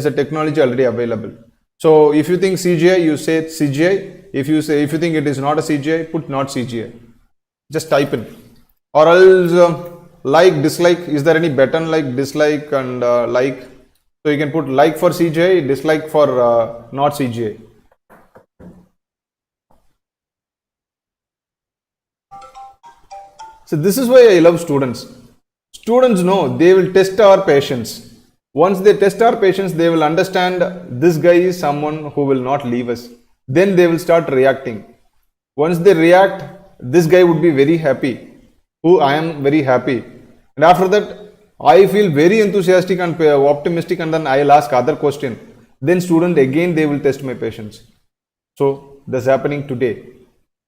a technology already available? So if you think CGI, you say CGI. If you think it is not a CGI, put not CGI. Just type in. Or else like, dislike. Is there any button like dislike and like? So you can put like for CGI, dislike for not CGI. So this is why I love students. Students know they will test our patience. Once they test our patience, they will understand this guy is someone who will not leave us. Then they will start reacting. Once they react, this guy would be very happy. Who I am very happy. And after that, I feel very enthusiastic and optimistic, and then I'll ask other question. Then student again they will test my patience. So that's happening today.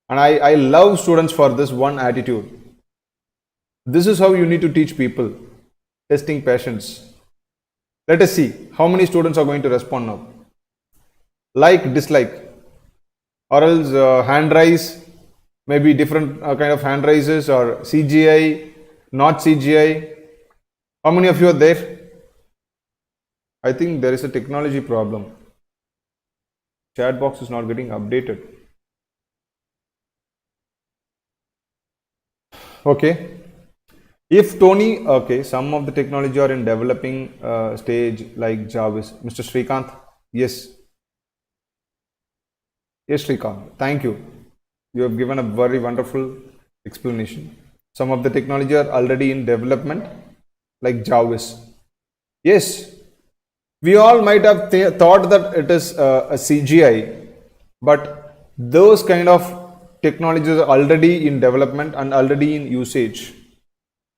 And I love students for this one attitude. This is how you need to teach people, testing patience. Let us see how many students are going to respond now. Like, dislike, or else hand raise, maybe different kind of hand raises, or CGI, not CGI. How many of you are there? I think there is a technology problem. Chat box is not getting updated. Okay. If Tony, okay, some of the technology are in developing stage like Jarvis. Mr. Srikanth, yes. Yes, Srikanth, thank you. You have given a very wonderful explanation. Some of the technology are already in development like Jarvis. Yes, we all might have thought that it is a CGI, but those kind of technologies are already in development and already in usage.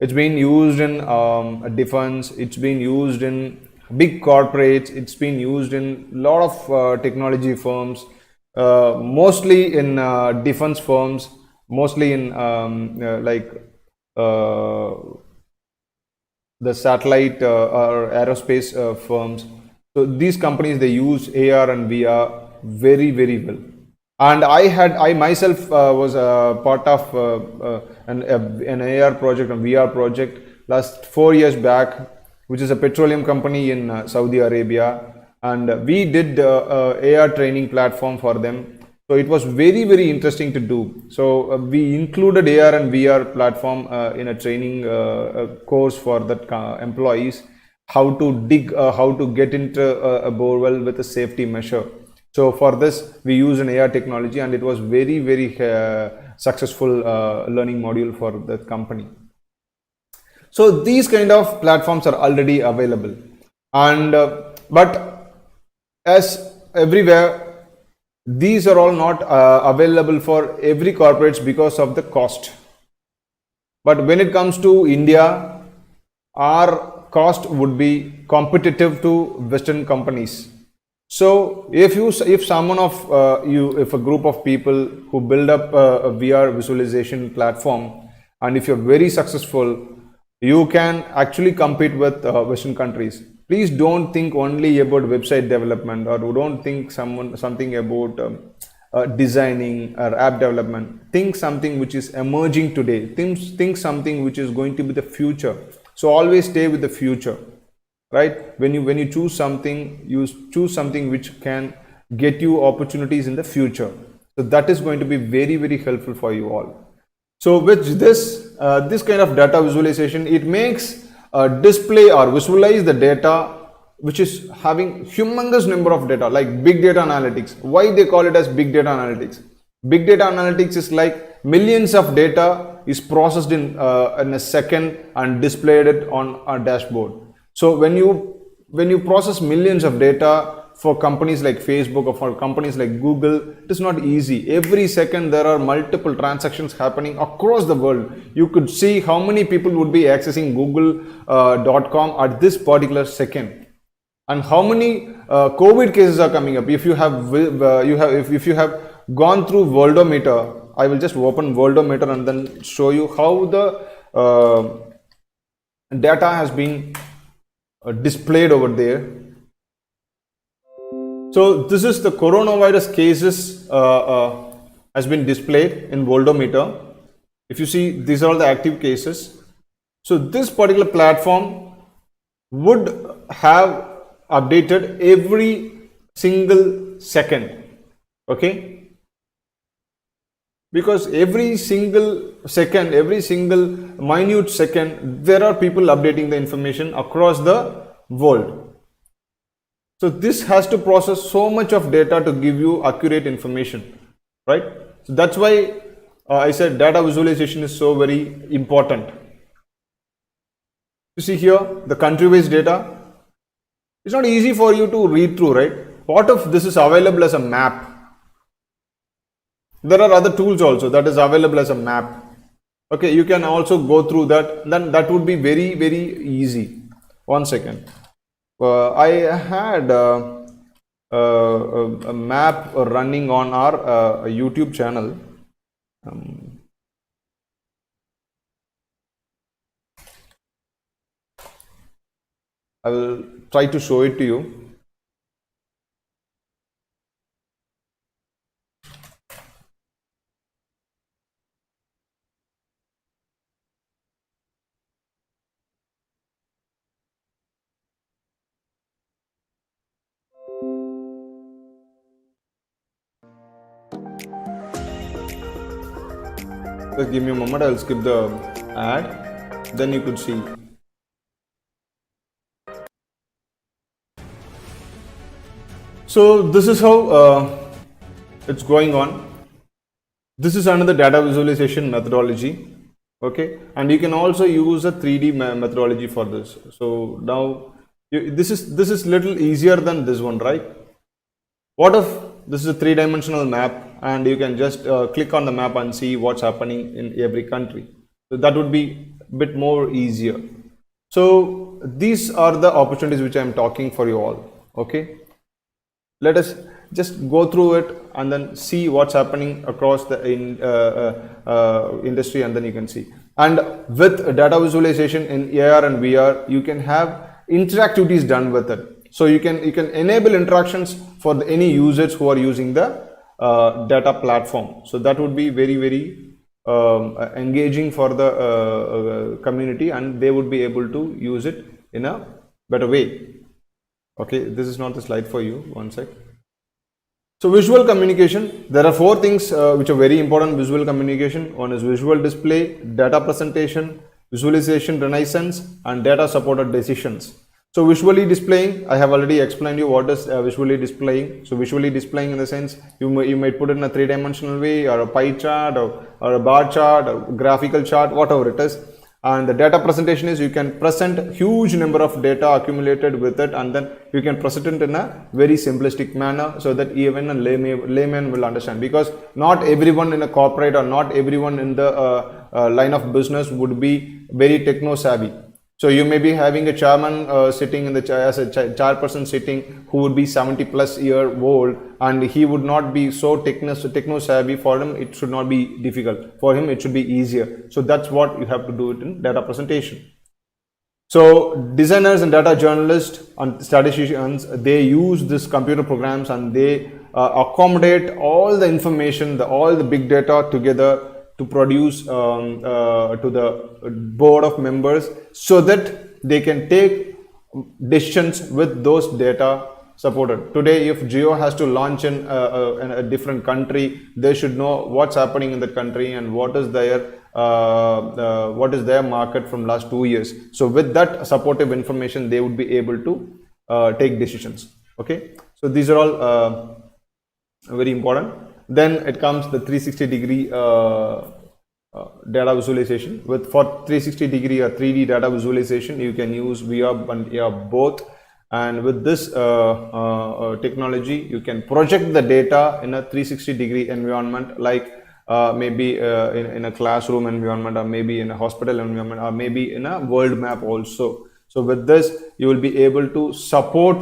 It's been used in defense, it's been used in big corporates, it's been used in a lot of technology firms, mostly in defense firms, mostly in the satellite or aerospace firms. So these companies, they use AR and VR very, very well. And I myself was a part of an AR project, a VR project last 4 years back, which is a petroleum company in Saudi Arabia. And we did AR training platform for them. So it was very, very interesting to do. So we included AR and VR platform in a training course for that employees, how to dig, how to get into a borewell with a safety measure. So for this, we use an AR technology, and it was very, very successful learning module for the company. So these kind of platforms are already available, and but as everywhere, these are all not available for every corporates because of the cost. But when it comes to India, our cost would be competitive to Western companies. So if someone of if a group of people who build up a VR visualization platform, and if you're very successful, you can actually compete with Western countries. Please don't think only about website development, or don't think something about designing or app development. Think something which is emerging today. Think something which is going to be the future. So always stay with the future, right? When you choose something, you choose something which can get you opportunities in the future. So that is going to be very, very helpful for you all. So with this kind of data visualization, it makes display or visualize the data which is having humongous number of data, like big data analytics. Why they call it as big data analytics? Big data analytics is like millions of data is processed in a second and displayed it on a dashboard. So when you process millions of data for companies like Facebook or for companies like Google, it is not easy. Every second there are multiple transactions happening across the world. You could see how many people would be accessing google.com at this particular second, and how many COVID cases are coming up. If you have if you have gone through Worldometer, I will just open Worldometer and then show you how the data has been displayed over there. So this is the coronavirus cases has been displayed in Worldometer. If you see, these are all the active cases. So this particular platform would have updated every single second, okay? Because every single second, every single minute second, there are people updating the information across the world. So this has to process so much of data to give you accurate information, right? So that's why I said data visualization is so very important. You see here the country-wise data. It's not easy for you to read through, right? What if this is available as a map? There are other tools also that is available as a map. Okay, you can also go through that. Then that would be very, very easy. One second. I had a map running on our YouTube channel. I will try to show it to you. Just give me a moment, I'll skip the ad, then you could see. So this is how it's going on. This is another data visualization methodology, okay? And you can also use a 3D methodology for this. So now this is little easier than this one, right? What if this is a three-dimensional map and you can just click on the map and see what's happening in every country? So that would be a bit more easier. So these are the opportunities which I am talking for you all, okay? Let us just go through it and then see what's happening across the industry, and then you can see. And with data visualization in AR and VR, you can have interactivities done with it. So you can enable interactions for any users who are using the data platform. So that would be very, very engaging for the community, and they would be able to use it in a better way. Okay, this is not the slide for you. One sec. So visual communication, there are four things which are very important. Visual communication. One is visual display, data presentation, visualization renaissance, and data supported decisions. So visually displaying, I have already explained you what is visually displaying. So visually displaying in the sense you might put it in a three-dimensional way, or a pie chart, or a bar chart, or graphical chart, whatever it is. And the data presentation is you can present huge number of data accumulated with it, and then you can present it in a very simplistic manner so that even a layman will understand, because not everyone in a corporate or not everyone in the line of business would be very techno savvy. So you may be having a chairman sitting in the chair, as a chairperson sitting, who would be 70+ year old, and he would not be so techno savvy. For him it should not be difficult, for him it should be easier. So that's what you have to do it in data presentation. So designers and data journalists and statisticians, they use these computer programs and they accommodate all the information, all the big data together to produce to the board of members, so that they can take decisions with those data supported. Today, if Geo has to launch in a different country, they should know what's happening in the country and what is their market from last 2 years. So with that supportive information, they would be able to take decisions. Okay, so these are all very important. Then it comes the 360-degree data visualization. For 360-degree or 3D data visualization, you can use VR and AR both. And with this technology, you can project the data in a 360-degree environment, like maybe in a classroom environment, or maybe in a hospital environment, or maybe in a world map also. So with this, you will be able to support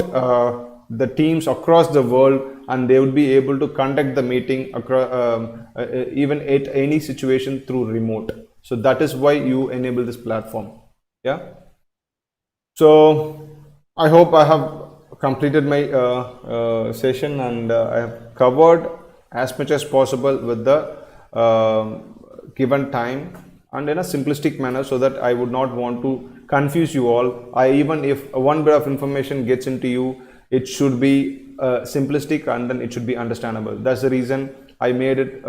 the teams across the world, and they would be able to conduct the meeting across, even at any situation through remote. So that is why you enable this platform. Yeah. So I hope I have completed my session, and I have covered as much as possible with the given time and in a simplistic manner, so that I would not want to confuse you all. Even if one bit of information gets into you, it should be simplistic, and then it should be understandable. That's the reason I made it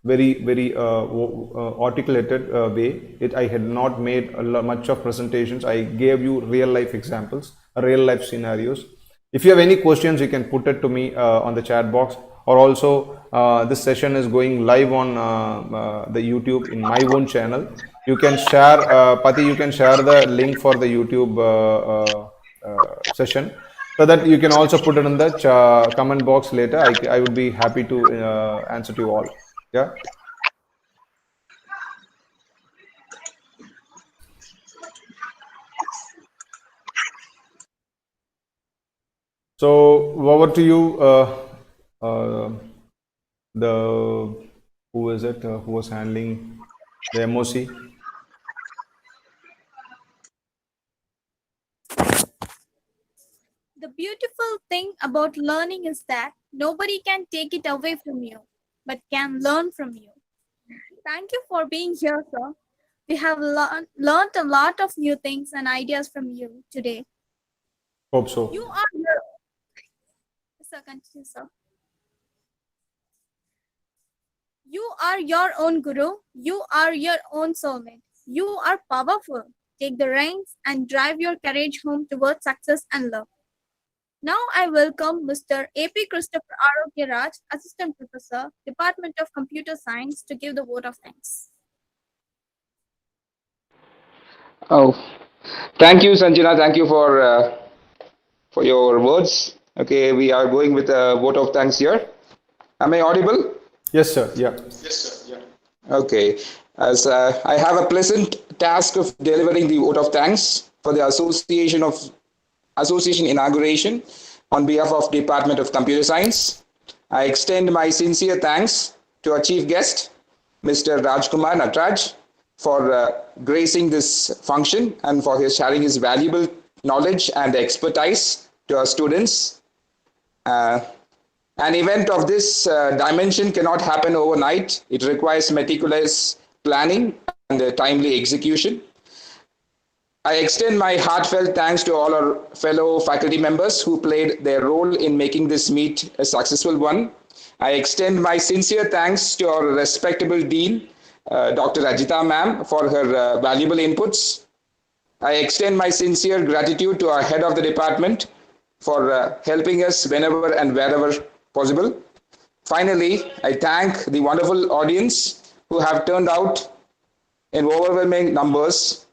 very articulated way. I had not made much of presentations. I gave you real life examples, real life scenarios. If you have any questions, you can put it to me on the chat box, or also this session is going live on the YouTube in my own channel. You can share, Pati, you can share the link for the YouTube session, so that you can also put it in the comment box later. I would be happy to answer to you all. Yeah. So over to you, the who is it who was handling the MOC? The beautiful thing about learning is that nobody can take it away from you, but can learn from you. Thank you for being here, sir. We have learned a lot of new things and ideas from you today. Hope so. You are your sir, continue, sir. You are your own guru. You are your own soulmate. You are powerful. Take the reins and drive your courage home towards success and love. Now I welcome Mr. A.P. Christopher Raj, Assistant Professor, Department of Computer Science, to give the vote of thanks. Oh, thank you, Sanjana. Thank you for your words. Okay, we are going with a vote of thanks here. Am I audible? Yes, sir. Yeah. Okay. As I have a pleasant task of delivering the vote of thanks for the Association Inauguration on behalf of Department of Computer Science. I extend my sincere thanks to our chief guest, Mr. Rajkumar Nataraj, for gracing this function and for his sharing his valuable knowledge and expertise to our students. An event of this dimension cannot happen overnight. It requires meticulous planning and timely execution. I extend my heartfelt thanks to all our fellow faculty members who played their role in making this meet a successful one. I extend my sincere thanks to our respectable Dean, Dr. Ajita ma'am, for her valuable inputs. I extend my sincere gratitude to our head of the department for helping us whenever and wherever possible. Finally, I thank the wonderful audience who have turned out in overwhelming numbers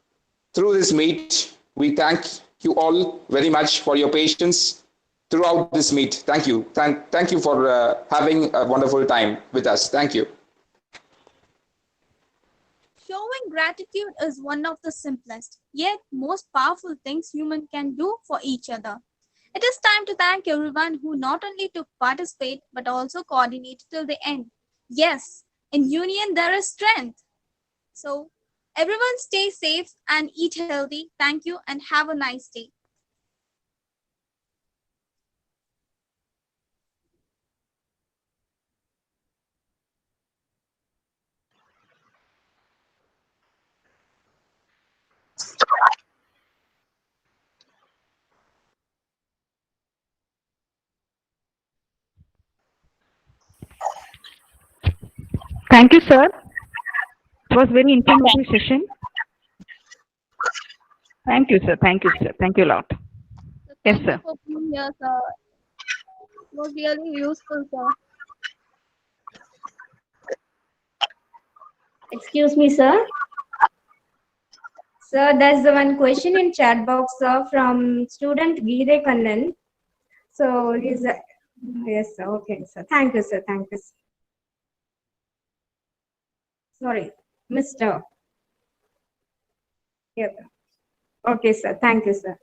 through this meet. We thank you all very much for your patience throughout this meet. Thank you. Thank you for having a wonderful time with us. Thank you. Showing gratitude is one of the simplest, yet most powerful things humans can do for each other. It is time to thank everyone who not only took participate but also coordinated till the end. Yes, in union there is strength. So everyone stay safe and eat healthy. Thank you and have a nice day. Thank you, sir. It was very informative session. Thank you, sir. Thank you, sir. Thank you a lot. So Yes, thank you sir. for being here, sir. It was really useful, sir. Excuse me, sir. Sir, there's the one question in chat box, sir, from student Geere Kannan. So he's yes, sir. Okay, sir. Thank you, sir. Thank you. Sir. Sorry, Mr. Yeah. Okay, sir. Thank you, sir.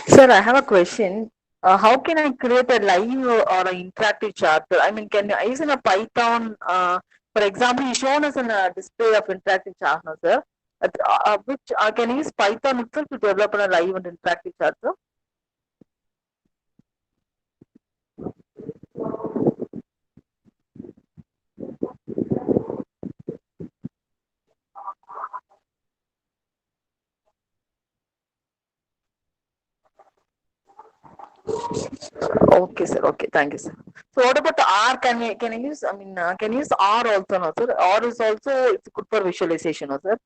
Sir, I have a question. How can I create a live or an interactive charter? I mean, can I use in a Python? For example, you shown us in a display of interactive charter, sir. Which can I use Python itself to develop a live and interactive charter? Okay, sir. Okay, thank you, sir. So, what about the R? Can I use? I mean, can you use R also, no, sir? R is also it's good for visualization, no, sir?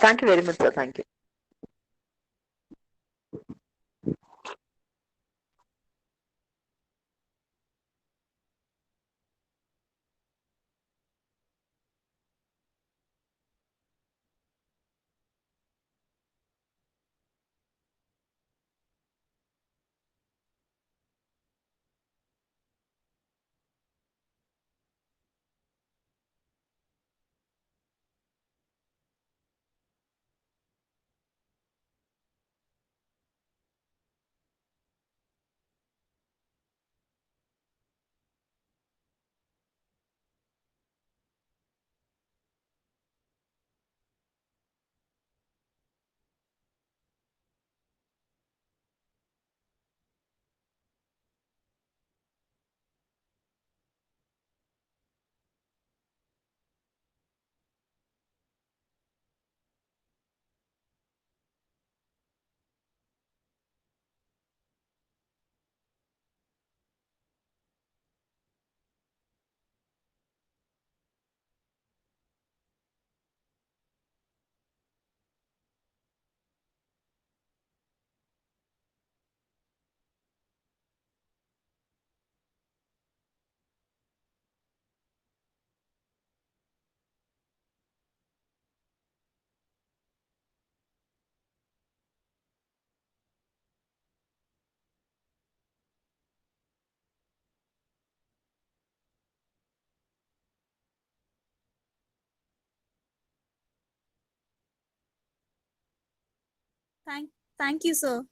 Thank you very much, sir. Thank you. Thank you, sir.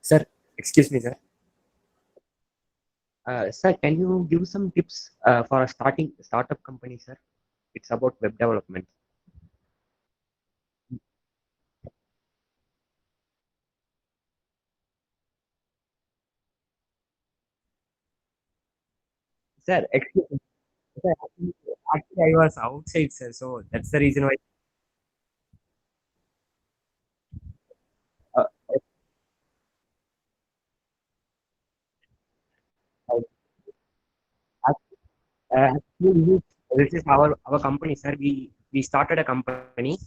Sir, excuse me, sir. Sir, can you give some tips for a startup company, sir? It's about web development. Sir, excuse me. Sir, actually, I was outside, sir, so that's the reason why. Uh, I- Actually, this is our company, sir. We started a company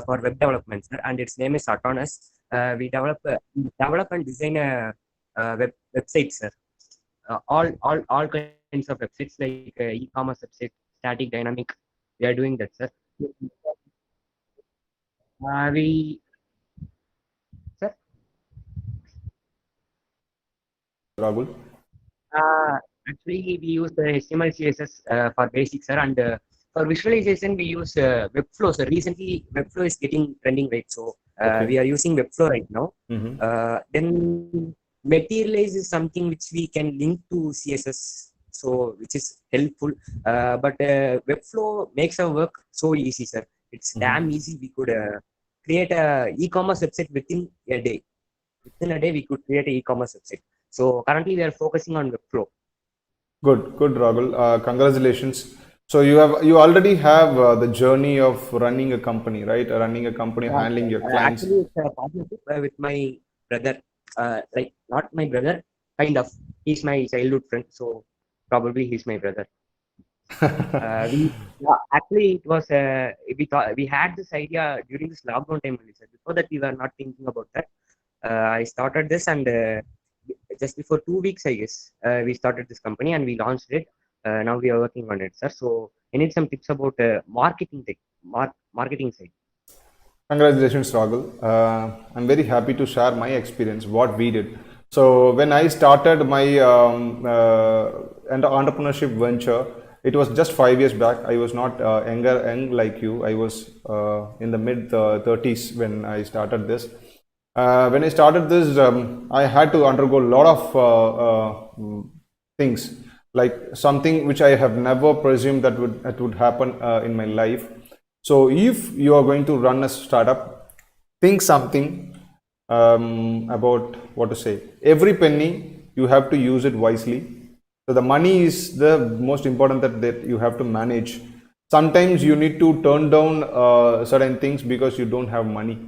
for web development, sir, and its name is Autonomous. We develop and design a, website, sir. All kinds of websites like e-commerce website, static, dynamic. We are doing that, sir. We sir. Rahul? Uh, Actually, we use the HTML, CSS for basics, sir, and for visualization, we use Webflow. So recently, Webflow is getting trending, right? So we are using Webflow right now. Then Materialize is something which we can link to CSS, so which is helpful. But Webflow makes our work so easy, sir. It's damn easy. We could create a e-commerce website within a day. Within a day, we could create an e-commerce website. So currently, we are focusing on Webflow. Good, Rahul. Congratulations. So you already have the journey of running a company, right? Running a company, Yeah, handling your clients. actually, it's a partnership with my brother. Like not my brother, kind of. He's my childhood friend, so probably he's my brother. Actually, it was we had this idea during this lockdown time only, sir. Before that, we were not thinking about that. I started this, and just before 2 weeks, I guess, we started this company and we launched it. Now we are working on it, sir. So I need some tips about marketing side. Congratulations, Rahul. I'm very happy to share my experience, what we did. So when I started my entrepreneurship venture, it was just 5 years back. I was not young like you. I was in the mid 30s when I started this. When I started this, I had to undergo a lot of things, like something which I have never presumed that would happen in my life. So if you are going to run a startup, think something about what to say. Every penny you have to use it wisely. So the money is the most important that you have to manage. Sometimes you need to turn down certain things because you don't have money.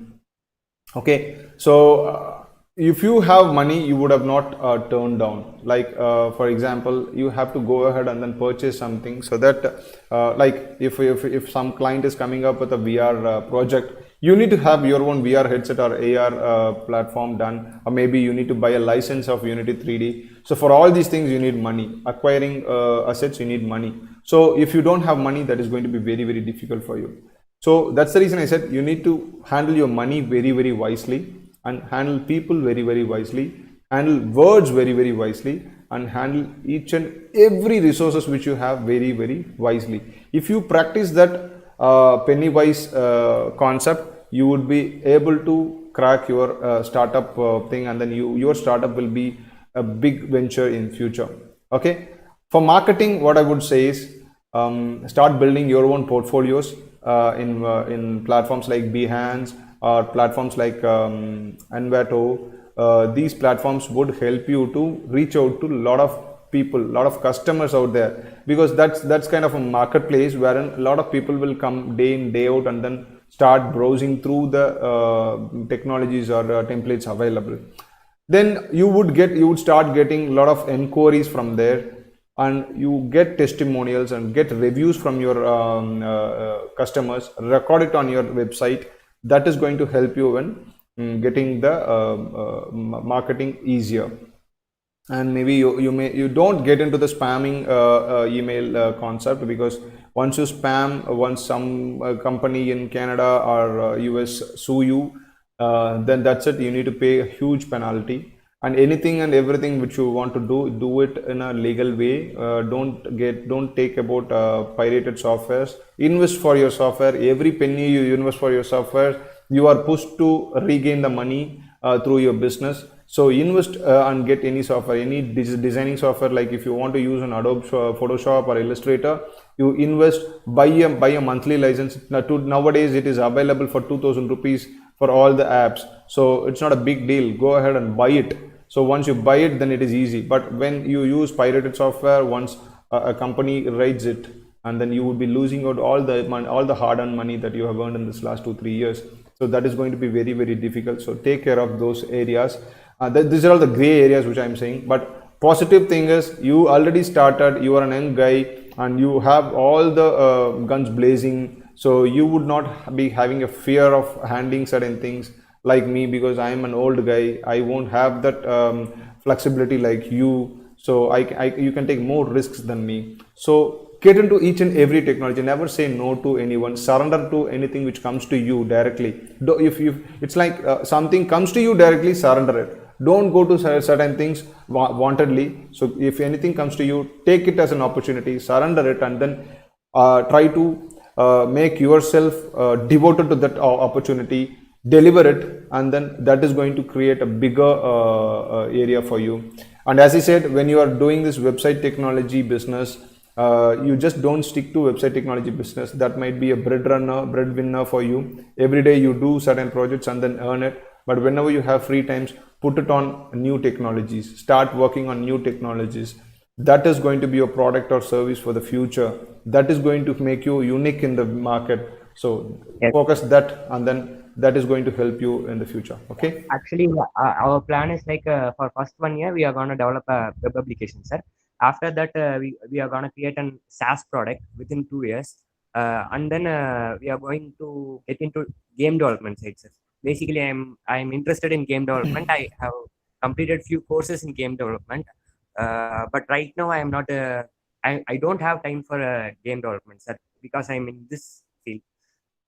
Okay, so if you have money, you would have not turned down. Like for example, you have to go ahead and then purchase something, so that like if some client is coming up with a VR project, you need to have your own VR headset or AR platform done, or maybe you need to buy a license of Unity 3D. So for all these things, you need money. Acquiring assets, you need money. So if you don't have money, that is going to be very difficult for you. So that's the reason I said you need to handle your money very wisely, and handle people very wisely, handle words very wisely, and handle each and every resources which you have very wisely. If you practice that penny wise concept, you would be able to crack your startup thing, and then your startup will be a big venture in future. Okay. For marketing, what I would say is start building your own portfolios in platforms like Behance or platforms like Envato. These platforms would help you to reach out to a lot of people, a lot of customers out there, because that's kind of a marketplace wherein a lot of people will come day in day out and then start browsing through the technologies or templates available. Then you would start getting a lot of inquiries from there, and you get testimonials and get reviews from your customers, record it on your website. That is going to help you in getting the marketing easier. And maybe you don't get into the spamming email concept, because once you spam, once some company in Canada or US sue you, then that's it. You need to pay a huge penalty. And anything and everything which you want to do it in a legal way. Don't take about pirated softwares. Invest for your software. Every penny you invest for your software, you are pushed to regain the money through your business. So invest and get any software, any designing software. Like if you want to use an Adobe Photoshop or Illustrator, you invest, buy a monthly license. Nowadays it is available for 2000 rupees for all the apps. So it's not a big deal. Go ahead and buy it. So once you buy it, then it is easy. But when you use pirated software, once a company writes it, and then you would be losing out all the money, all the hard-earned money that you have earned in this last 2-3 years. So that is going to be very, very difficult. So take care of those areas. These are all the gray areas which I'm saying. But positive thing is, you already started. You are an young guy and you have all the guns blazing. So you would not be having a fear of handling certain things like me, because I am an old guy. I won't have that flexibility like you. So you can take more risks than me. So get into each and every technology. Never say no to anyone. Surrender to anything which comes to you directly. If it's like something comes to you directly, surrender it. Don't go to certain things wantedly. So if anything comes to you, take it as an opportunity, surrender it, and then try to make yourself devoted to that opportunity, deliver it, and then that is going to create a bigger area for you. And as I said, when you are doing this website technology business, you just don't stick to website technology business. That might be a breadwinner for you. Every day you do certain projects and then earn it. But whenever you have free times, put it on new technologies. Start working on new technologies. That is going to be your product or service for the future. That is going to make you unique in the market. So focus that, and then that is going to help you in the future. Okay. Actually, our plan is like for first 1 year, we are going to develop a web application, sir. After that, we are going to create an SaaS product within 2 years. And then we are going to get into game development side, sir. Basically, I'm interested in game development. I have completed few courses in game development. But right now I am not I don't have time for game development, sir, because I'm in this field.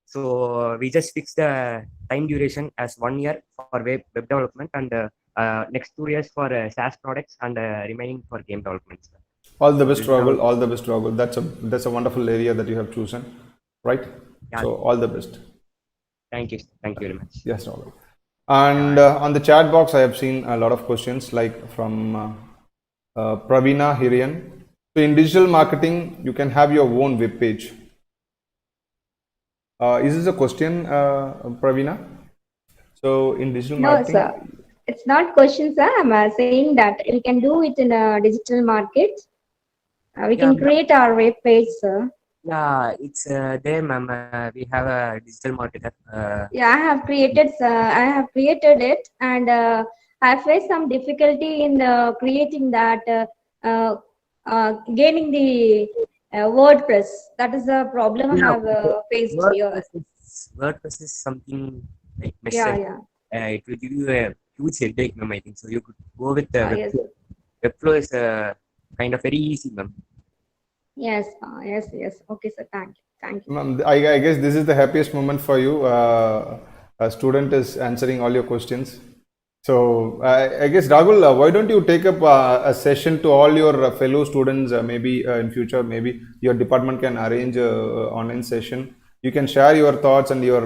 So we just fixed the time duration as 1 year for web development, and next 2 years for SaaS products, and remaining for game development, sir. All the best, Rahul. All the best, Rahul. That's a wonderful area that you have chosen, right? Yeah. So all the best. Thank you. Thank you very much. Yes, Rahul. And on the chat box, I have seen a lot of questions, like from Pravina Hirian. So in digital marketing, you can have your own web page. Is this a question, Pravina? So in digital marketing? No, sir. It's not question, sir. I'm saying that we can do it in a digital market. We can create our web page, sir. Yeah, it's there, ma'am. We have a digital marketer. Yeah, I have created it, and I faced some difficulty in creating that, gaining the WordPress. That is a problem I have faced here. WordPress is something like mess. Yeah. It will give you a huge headache, ma'am, I think. So you could go with the Webflow is kind of very easy, ma'am. Yes. Okay, sir. Thank you. Ma'am, I guess this is the happiest moment for you. A student is answering all your questions. So I guess, Rahul, why don't you take up a session to all your fellow students? Maybe in future, maybe your department can arrange an online session. You can share your thoughts and your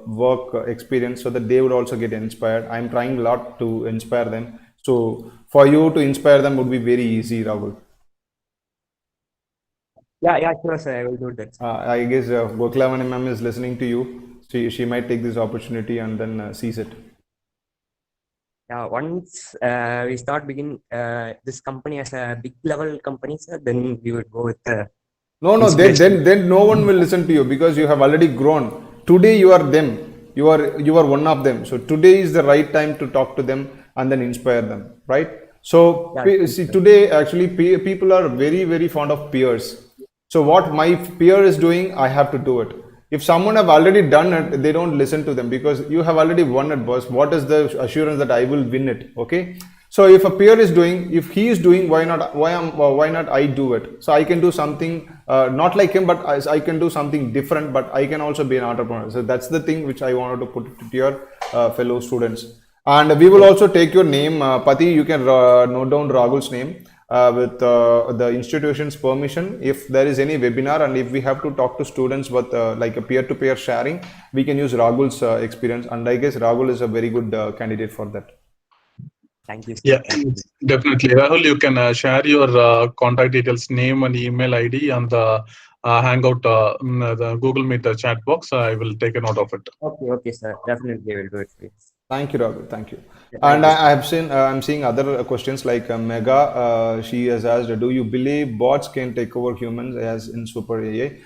work experience, so that they would also get inspired. I'm trying a lot to inspire them. So for you to inspire them would be very easy, Rahul. Yeah, sure, sir. I will do that. I guess Goklavan ma'am is listening to you. She might take this opportunity and then seize it. Yeah, once we start begin this company as a big level company, sir, then we would go with the No, then no one will listen to you because you have already grown. Today you are them. You are one of them. So today is the right time to talk to them and then inspire them, right? So Yeah, see, today actually people are very very fond of peers. So what my peer is doing, I have to do it. If someone have already done it, they don't listen to them because you have already won it, boss. What is the assurance that I will win it? Okay. So if a peer is doing, if he is doing, why not I do it? So I can do something not like him, but I can do something different. But I can also be an entrepreneur. So that's the thing which I wanted to put to your fellow students. And we will also take your name, Pati. You can note down Rahul's name with the institution's permission. If there is any webinar and if we have to talk to students with like a peer-to-peer sharing, we can use Rahul's experience. And I guess Rahul is a very good candidate for that. Thank you, sir. Yeah, definitely. Rahul, you can share your contact details, name and email ID on the Hangout, the Google Meet chat box. I will take a note of it. Okay, sir. Definitely, I will do it for you. Thank you, Rahul. Thank you. Yeah, And thank you, I have seen, I'm seeing other questions like Mega. She has asked, do you believe bots can take over humans as in Super AI?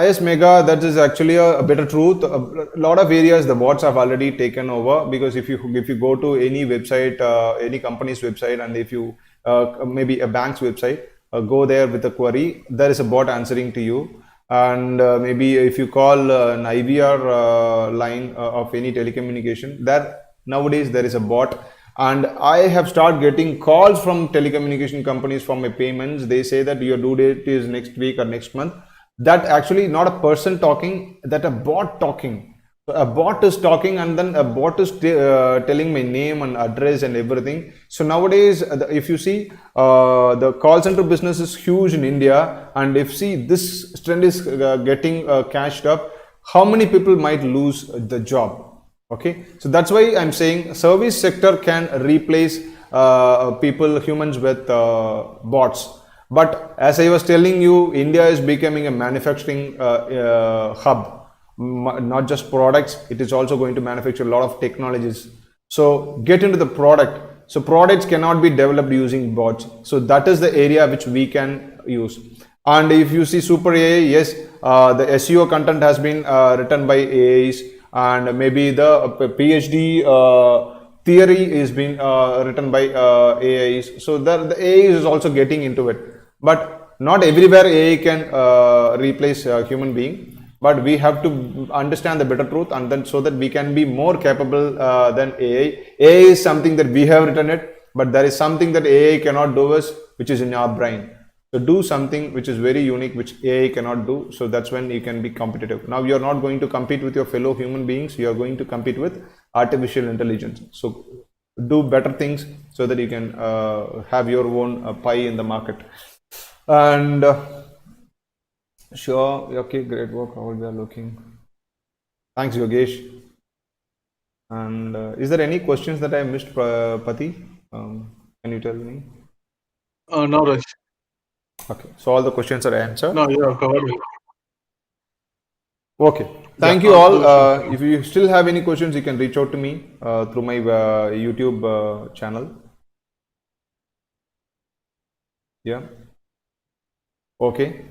Yes, Mega, that is actually a better truth. A lot of areas the bots have already taken over because if you go to any website, any company's website, and if you maybe a bank's website, go there with a query, there is a bot answering to you. And maybe if you call an IVR line of any telecommunication, there nowadays there is a bot. And I have started getting calls from telecommunication companies for my payments. They say that your due date is next week or next month. That actually not a person talking, that a bot talking. So a bot is talking and then a bot is telling my name and address and everything. So nowadays, if you see, the call center business is huge in India. And if see this trend is getting cashed up, how many people might lose the job? Okay. So that's why I'm saying service sector can replace humans with bots. But as I was telling you, India is becoming a manufacturing hub. Not just products, it is also going to manufacture a lot of technologies. So get into the product. So products cannot be developed using bots. So that is the area which we can use. And if you see Super AI, yes, the SEO content has been written by AIs, and maybe the PhD theory is being written by AIs. So the AI is also getting into it. But not everywhere AI can replace a human being. But we have to understand the better truth, and then so that we can be more capable than AI. AI is something that we have written it, but there is something that AI cannot do us, which is in our brain. So do something which is very unique, which AI cannot do. So that's when you can be competitive. Now you are not going to compete with your fellow human beings. You are going to compete with artificial intelligence. So do better things so that you can have your own pie in the market. And sure, okay, great work. How we are looking. Thanks, Yogesh. And is there any questions that I missed, Pati? Can you tell me? No, Raj. Okay, so all the questions are answered. No, you have covered it. Okay, thank you all. If you still have any questions, you can reach out to me through my YouTube channel. Yeah. Okay.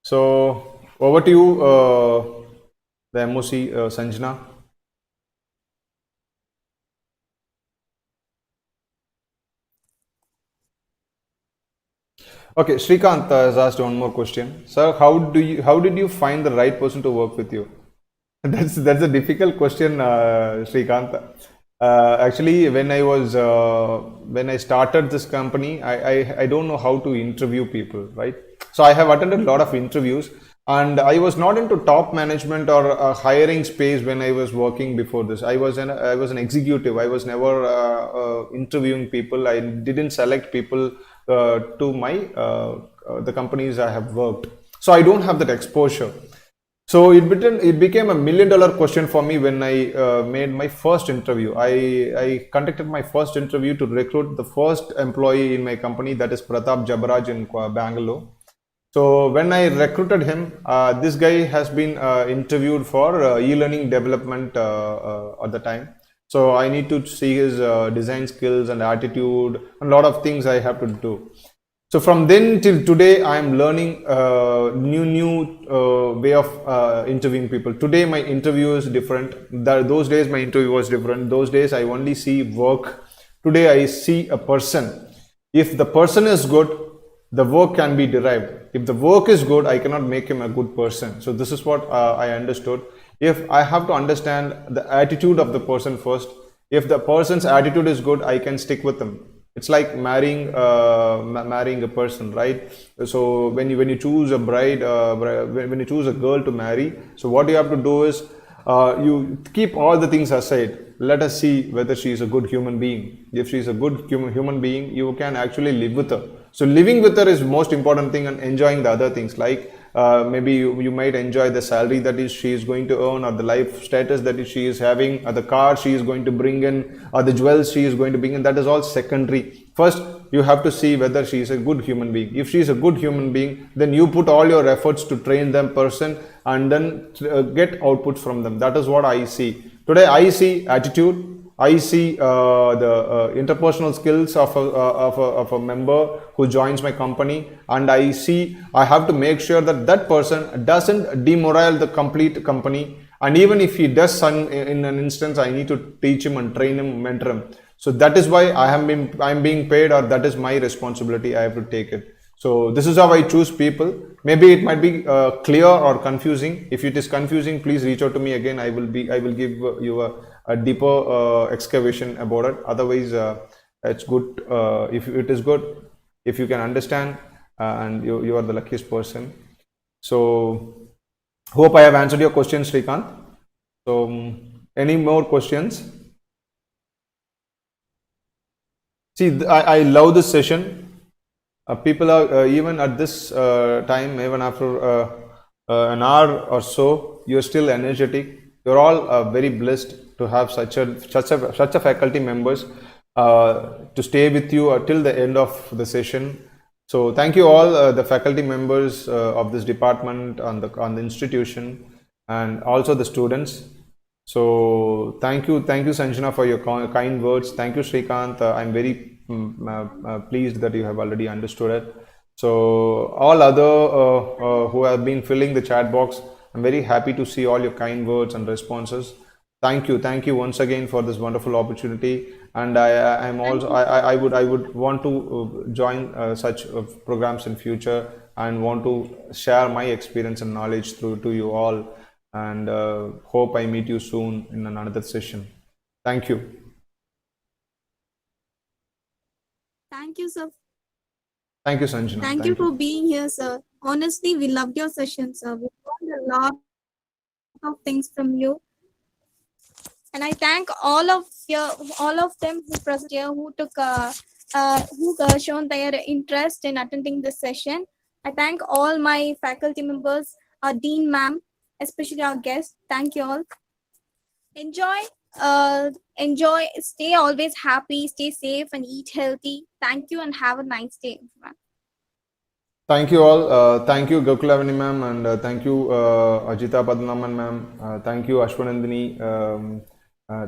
So over to you, the MOC Sanjana. Okay, Srikanth has asked one more question. Sir, how did you find the right person to work with you? That's a difficult question, Srikanth. Actually, when I started this company, I don't know how to interview people, right? So I have attended a lot of interviews, and I was not into top management or hiring space when I was working before this. I was an executive. I was never interviewing people. I didn't select people to the companies I have worked. So I don't have that exposure. So it became $1 million question for me when I made my first interview. I conducted my first interview to recruit the first employee in my company, that is Pratap Jabaraj in Bangalore. So when I recruited him, this guy has been interviewed for e-learning development at the time. So I need to see his design skills and attitude, and a lot of things I have to do. So from then till today, I am learning new way of interviewing people. Today, my interview is different. Those days, my interview was different. Those days, I only see work. Today, I see a person. If the person is good, the work can be derived. If the work is good, I cannot make him a good person. So this is what I understood. If I have to understand the attitude of the person first, if the person's attitude is good, I can stick with them. It's like marrying a person, right? So when you choose a bride, when you choose a girl to marry, so what you have to do is you keep all the things aside. Let us see whether she is a good human being. If she is a good human being, you can actually live with her. So living with her is most important thing, and enjoying the other things, like maybe you might enjoy the salary that she is going to earn, or the life status that she is having, or the car she is going to bring in, or the jewels she is going to bring in. That is all secondary. First, you have to see whether she is a good human being. If she is a good human being, then you put all your efforts to train them person, and then get outputs from them. That is what I see. Today, I see attitude. I see the interpersonal skills of a member who joins my company, and I see I have to make sure that that person doesn't demoralize the complete company. And even if he does some in an instance, I need to teach him and train him, mentor him. So that is why I'm being paid, or that is my responsibility. I have to take it. So this is how I choose people. Maybe it might be clear or confusing. If it is confusing, please reach out to me again. I will give you a deeper excavation about it. Otherwise, it's good. If it is good, if you can understand, and you are the luckiest person. So hope I have answered your question, Srikanth. So any more questions? See, I love this session. People are even at this time, even after an hour or so, you're still energetic. You're all very blessed to have such a faculty members to stay with you till the end of the session. So thank you all, the faculty members of this department on the institution, and also the students. So thank you, Sanjana, for your kind words. Thank you, Srikanth. I'm very pleased that you have already understood it. So all other who have been filling the chat box, I'm very happy to see all your kind words and responses. Thank you once again for this wonderful opportunity. And I would want to join such programs in future, and want to share my experience and knowledge through to you all. And hope I meet you soon in another session. Thank you. Thank you, sir. Thank you, Sanjana. Thank you for being here, sir. Honestly, we loved your session, sir. We learned a lot of things from you. And I thank all of them who present here, who took shown their interest in attending this session. I thank all my faculty members, our dean ma'am, especially our guests. Thank you all. Enjoy, stay always happy, stay safe, and eat healthy. Thank you, and have a nice day, everyone. Thank you all. Thank you, Gokulavani ma'am, and thank you, Ajita Padmanabhan ma'am. Thank you, Ashwanandini.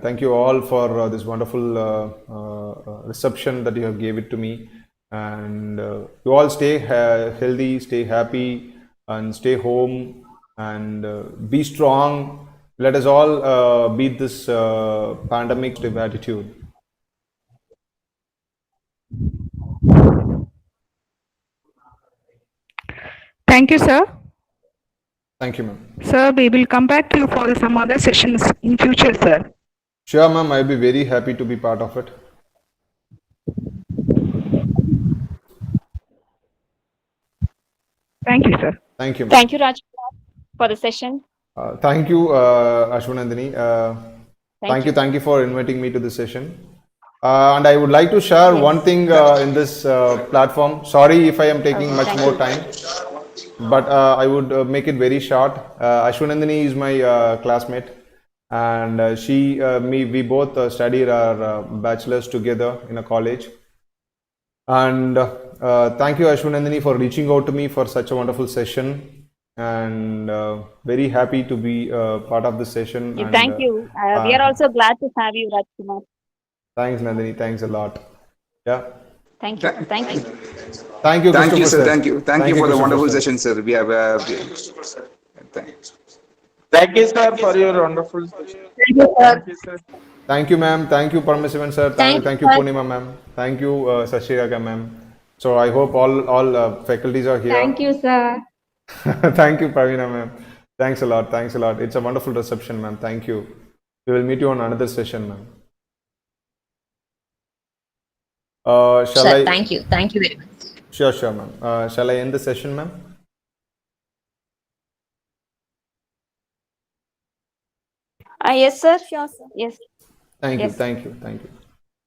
Thank you all for this wonderful reception that you have gave it to me. And you all stay healthy, stay happy, and stay home, and be strong. Let us all beat this pandemic with attitude. Thank you, sir. Thank you, ma'am. Sir, we will come back to you for some other sessions in future, sir. Sure, ma'am. I'll be very happy to be part of it. Thank you, sir. Thank you, ma'am. Thank you, Rajkumar, for the session. Thank you, Ashwanandini. Thank you for inviting me to the session. And I would like to share one thing in this platform. Sorry if I am taking much more time, but I would make it very short. Ashwanandini is my classmate, and we both studied our bachelor's together in a college. And Thank you, Ashwinandini, for reaching out to me for such a wonderful session, and very happy to be part of this session. And Thank you. We are also glad to have you, Rajkumar. thanks, Nandini. Thanks a lot. Yeah. Thank you. Thank you. Thank you, Thank you, Christopher, sir. sir. Thank you. Thank you for the Christopher, wonderful sir. session, sir. We have. Thanks. Thank you, sir, for your wonderful session. Thank you, sir. Thank you, sir. Thank you, ma'am. Thank you, Parmasivan, sir. Thank you, Purnima, ma'am. Thank you, Sashiraka, ma'am. So I hope all faculties are here. Thank you, sir. Thank you, Pravina, ma'am. Thanks a lot. Thanks a lot. It's a wonderful reception, ma'am. Thank you. We will meet you on another session, ma'am. Shall Sir, I? thank you. Thank you very much. Sure, ma'am. Shall I end the session, ma'am? Yes, sir. Sure, sir. Yes. Thank you. Yes. Thank you. Thank you.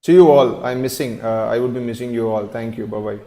See you all. I'm missing. I would be missing you all. Thank you. Bye bye.